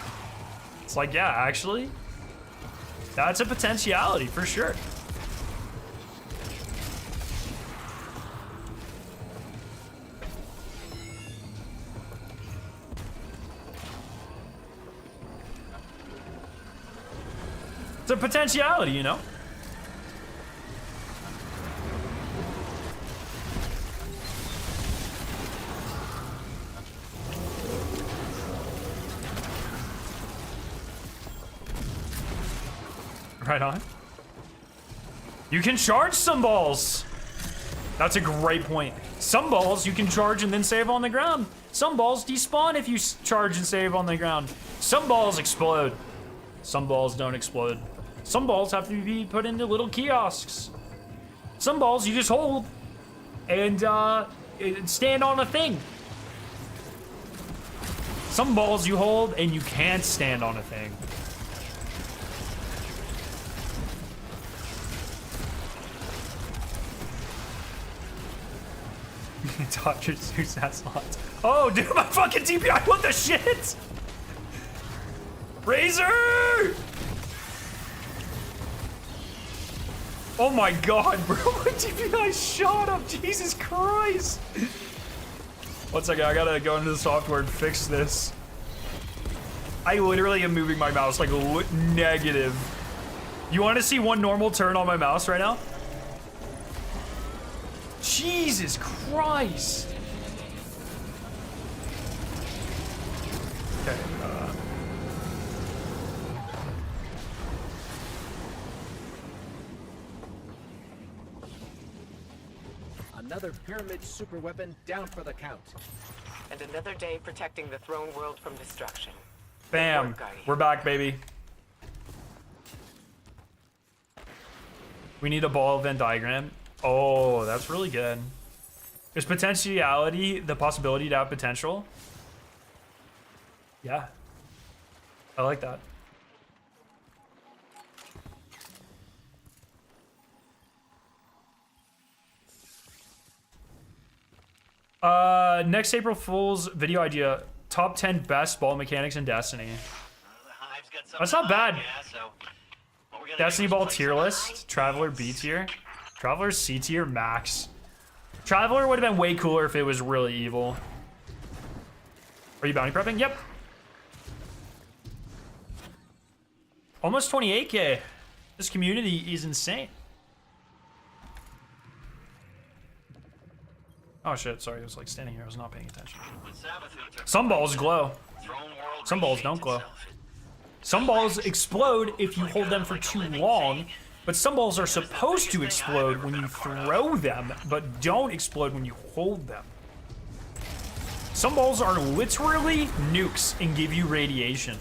it's like, yeah, actually, that's a potentiality for sure. It's a potentiality, you know? Right on. You can charge some balls. That's a great point. Some balls you can charge and then save on the ground. Some balls despawn if you charge and save on the ground. Some balls explode. Some balls don't explode. Some balls have to be put into little kiosks. Some balls you just hold and stand on a thing. Some balls you hold and you can't stand on a thing. Dr. Zeus has lots. Oh, dude, my fucking DPI, what the shit? Razor! Oh my god, bro, my DPI shot up, Jesus Christ. One second, I gotta go into the software and fix this. I literally am moving my mouse like negative. You wanna see one normal turn on my mouse right now? Jesus Christ. Okay, Another pyramid super weapon down for the count. And another day protecting the throne world from destruction. Bam. We're back, baby. We need a ball Venn diagram. Oh, that's really good. There's potentiality, the possibility to have potential. Yeah. I like that. Next April Fool's video idea, top 10 best ball mechanics in Destiny. That's not bad. Destiny ball tier list, Traveler B tier, Traveler C tier max. Traveler would have been way cooler if it was really evil. Are you bounty prepping? Yep. Almost 28k. This community is insane. Oh shit, sorry, I was like standing here, I was not paying attention. Some balls glow. Some balls don't glow. Some balls explode if you hold them for too long, but some balls are supposed to explode when you throw them, but don't explode when you hold them. Some balls are literally nukes and give you radiation.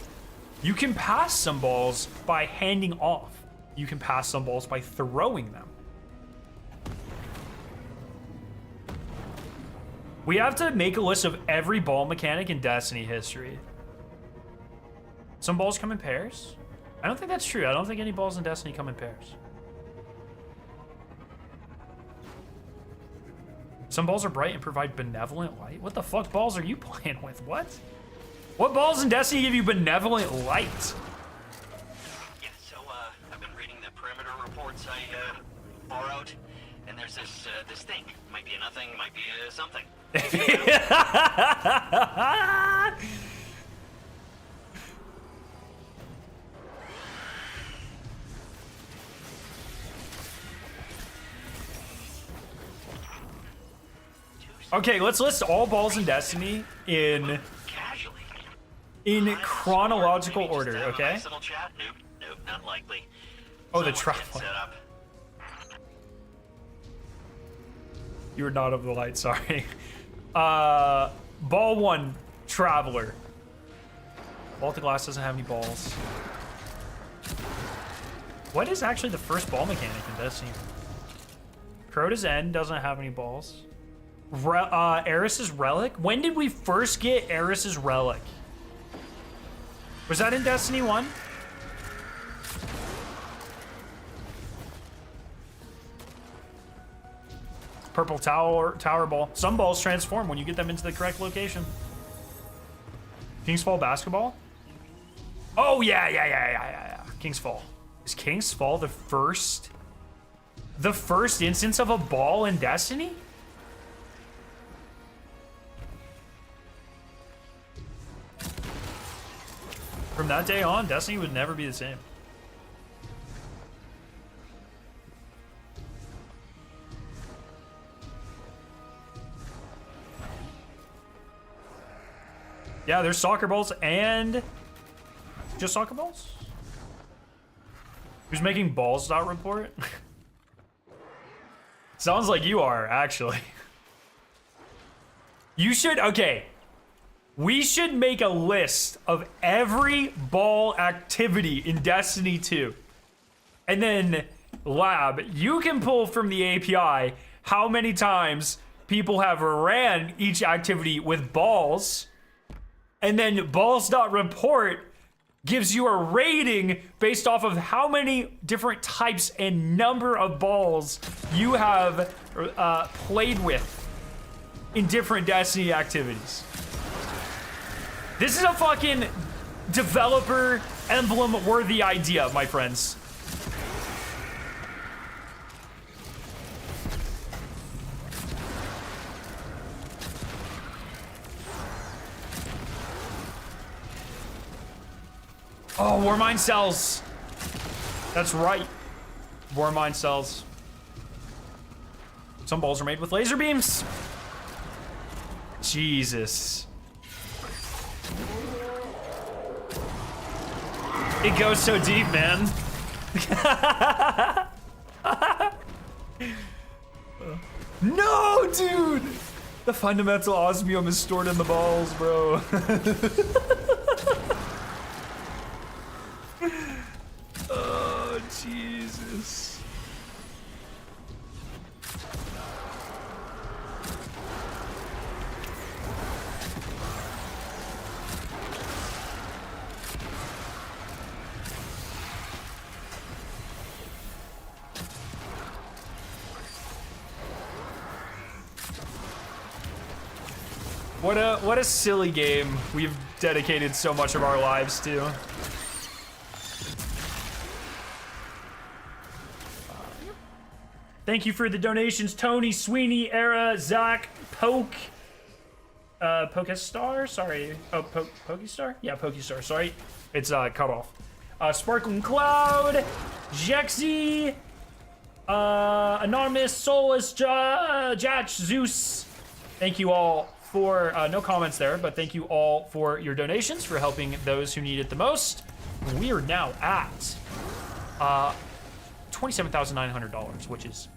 You can pass some balls by handing off. You can pass some balls by throwing them. We have to make a list of every ball mechanic in Destiny history. Some balls come in pairs? I don't think that's true. I don't think any balls in Destiny come in pairs. Some balls are bright and provide benevolent light. What the fuck balls are you playing with? What? What balls in Destiny give you benevolent light? Yeah, so I've been reading the perimeter reports I borrowed, and there's this thing. Might be a nothing, might be a something. Okay, let's list all balls in Destiny in Casually. chronological Maybe just order, have a okay? nice little chat? Nope, not likely. Oh, the Someone trap get one. set up. You were not of the light, sorry. Ball 1, Traveler. Vault of Glass doesn't have any balls. What is actually the first ball mechanic in Destiny? Crota's End doesn't have any balls. Eris's Relic? When did we first get Eris's Relic? Was that in Destiny 1? Purple tower ball. Some balls transform when you get them into the correct location. King's Fall basketball? Oh, yeah. King's Fall. Is King's Fall the first instance of a ball in Destiny? From that day on, Destiny would never be the same. Yeah, there's soccer balls and just soccer balls? Who's making balls dot report? Sounds like you are, actually. You should, okay. We should make a list of every ball activity in Destiny 2. And then, Lab, you can pull from the API how many times people have ran each activity with balls. And then balls.report gives you a rating based off of how many different types and number of balls you have played with in different Destiny activities. This is a fucking developer emblem worthy idea, my friends. Oh, Warmind cells. That's right. Warmind cells. Some balls are made with laser beams. Jesus. It goes so deep, man. No, dude! The fundamental osmium is stored in the balls, bro. Oh, Jesus. What a silly game we've dedicated so much of our lives to. Thank you for the donations, Tony, Sweeney, Era, Zach, Poke, Pokestar, sorry. Oh, Pokestar? Yeah, Pokestar, sorry. It's cut off. Sparkling Cloud, Jexy, Anonymous, Solus, Jatch, Zeus. Thank you all for, no comments there, but thank you all for your donations, for helping those who need it the most. We are now at $27,900, which is,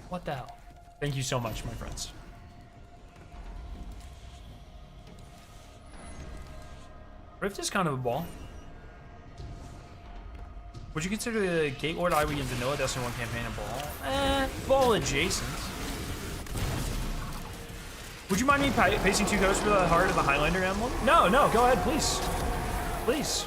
what the hell? Thank you so much, my friends. Rift is kind of a ball. Would you consider the Gateward IW in Vanilla Destiny 1 campaign a ball? Ball adjacent. Would you mind me pasting 2 codes for the heart of the Highlander emblem? No, go ahead, please. Please.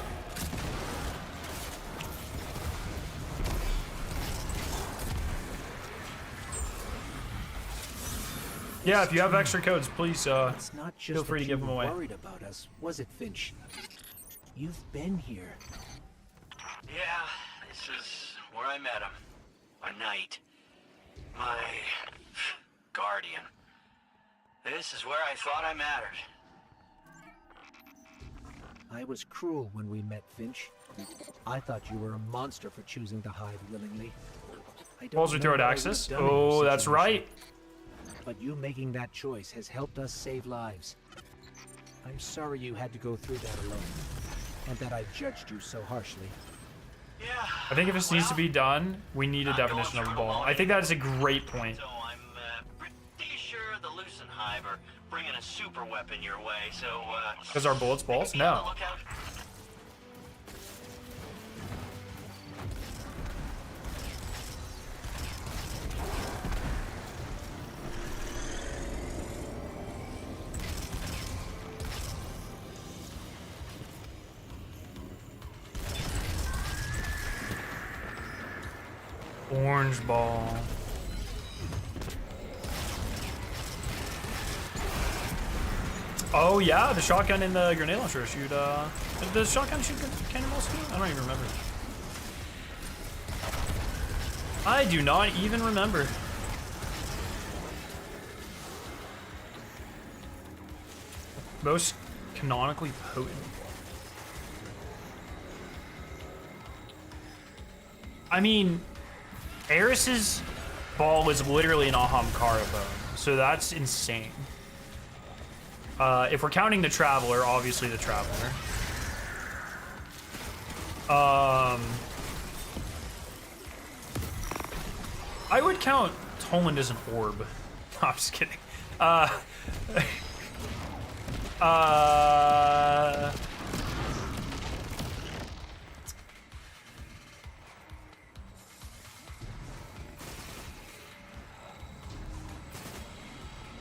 Yeah, if you have extra codes, please It's not just feel free that to give you them were away. worried about us, was it, Finch? You've been here. Yeah, this is where I met him. A knight. My guardian. This is where I thought I mattered. I was cruel when we met, Finch. I thought you were a monster for choosing to hide willingly. I don't Balls we know throw at what I Axis? would've done in your Oh, that's situation, right. But you making that choice has helped us save lives. I'm sorry you had to go through that alone, and that I judged you so harshly. Yeah. I think if this needs to be done, we need a I'm definition going of a through ball. them I think that all. is a great point. So I'm pretty sure the Lucenhive are bringing a super weapon your way, so Because our bullets balls? be on the No. lookout. Orange ball. Oh yeah, the shotgun and the grenade launcher shoot. Did the shotgun shoot cannonballs too? I don't even remember. I do not even remember. Most canonically potent. I mean, Eris's ball is literally an Ahamkara bone, so that's insane. If we're counting the Traveler, obviously the Traveler. I would count Toland as an orb. I'm just kidding.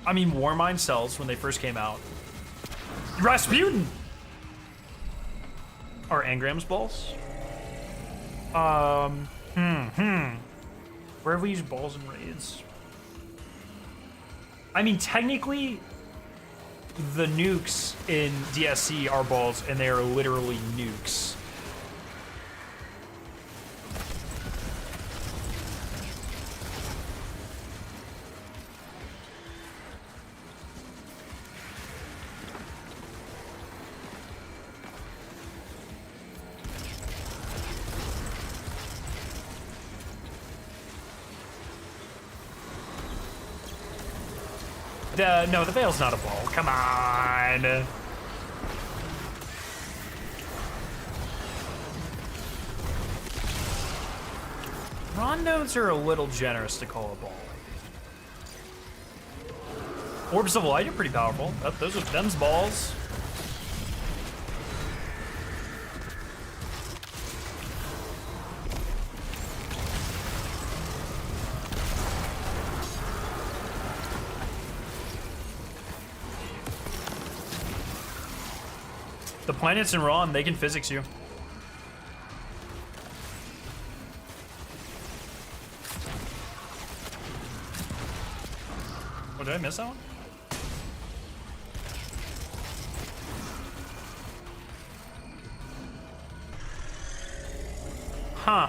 I mean, Warmind cells when they first came out. Rasputin! Or Engram's balls? Where have we used balls in raids? I mean, technically, the nukes in DSC are balls, and they are literally nukes. No, the Veil's not a ball. Come on. Rondos are a little generous to call a ball. Orbs of Light are pretty powerful. Those are them's balls. The planets in Ron, they can physics you. Oh, did I miss that one? Huh.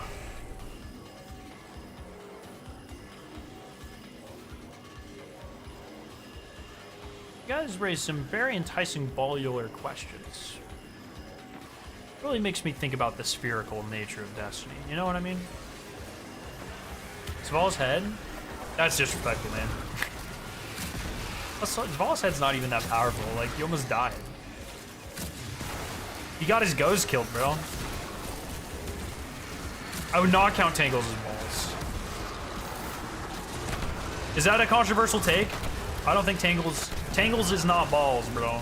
You guys raised some very enticing ballular questions. Really makes me think about the spherical nature of Destiny. You know what I mean? Zval's head? That's disrespectful, man. Zval's head's not even that powerful. Like, he almost died. He got his ghost killed, bro. I would not count Tangles as balls. Is that a controversial take? I don't think Tangles is not balls, bro.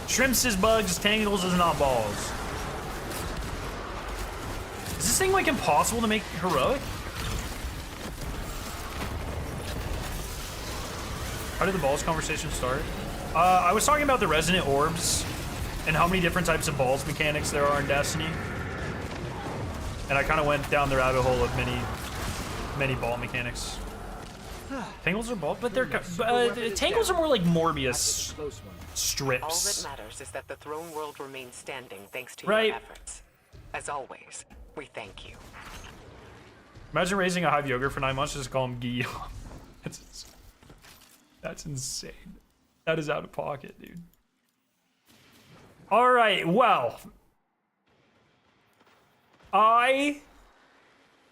Shrimps is bugs, Tangles is not balls. Is this thing like impossible to make heroic? How did the balls conversation start? I was talking about the resonant orbs and how many different types of balls mechanics there are in Destiny. And I kind of went down the rabbit hole of many ball mechanics. Tangles are both, but they're tangles are more like Morbius Close one. All that strips. matters is that the throne world remains standing thanks to Right. your efforts. As always, we thank you. Imagine raising a hive yogurt for 9 months, just call him Guillaume. That's insane. That is out of pocket, dude. All right, well,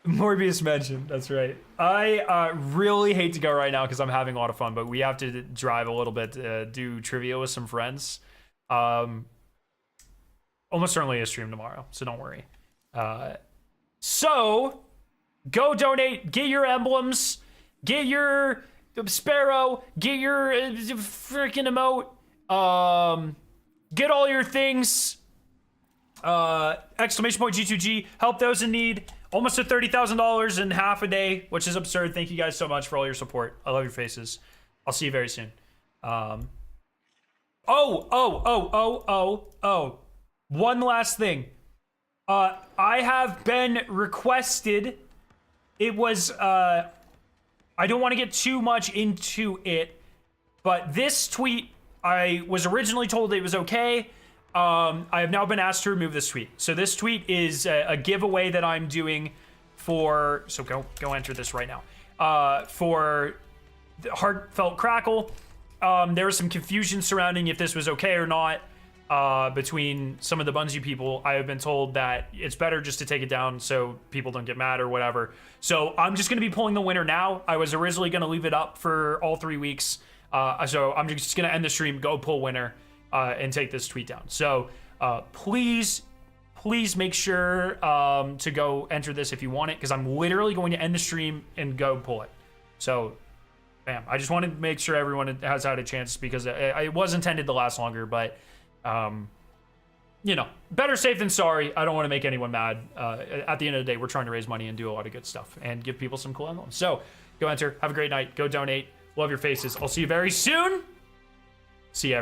Morbius mentioned, that's right. I really hate to go right now because I'm having a lot of fun, but we have to drive a little bit, do trivia with some friends. Almost certainly a stream tomorrow, so don't worry. So, go donate, get your emblems, get your Sparrow, get your freaking emote, get all your things. Exclamation point G2G, help those in need. Almost at $30,000 in half a day, which is absurd. Thank you guys so much for all your support. I love your faces. I'll see you very soon. One last thing. I have been requested. It was, I don't want to get too much into it, but this tweet, I was originally told it was okay. I have now been asked to remove this tweet. So this tweet is a giveaway that I'm doing for, so go enter this right now. For the Heartfelt Crackle. There was some confusion surrounding if this was okay or not between some of the Bungie people. I have been told that it's better just to take it down so people don't get mad or whatever. So I'm just going to be pulling the winner now. I was originally going to leave it up for all 3 weeks. So I'm just going to end the stream, go pull winner. And take this tweet down. So please make sure to go enter this if you want it, because I'm literally going to end the stream and go pull it. So, bam. I just wanted to make sure everyone has had a chance, because it was intended to last longer, but, you know, better safe than sorry. I don't want to make anyone mad. At the end of the day, we're trying to raise money and do a lot of good stuff and give people some cool emblems. So, go enter. Have a great night. Go donate. Love your faces. I'll see you very soon. See you, everyone.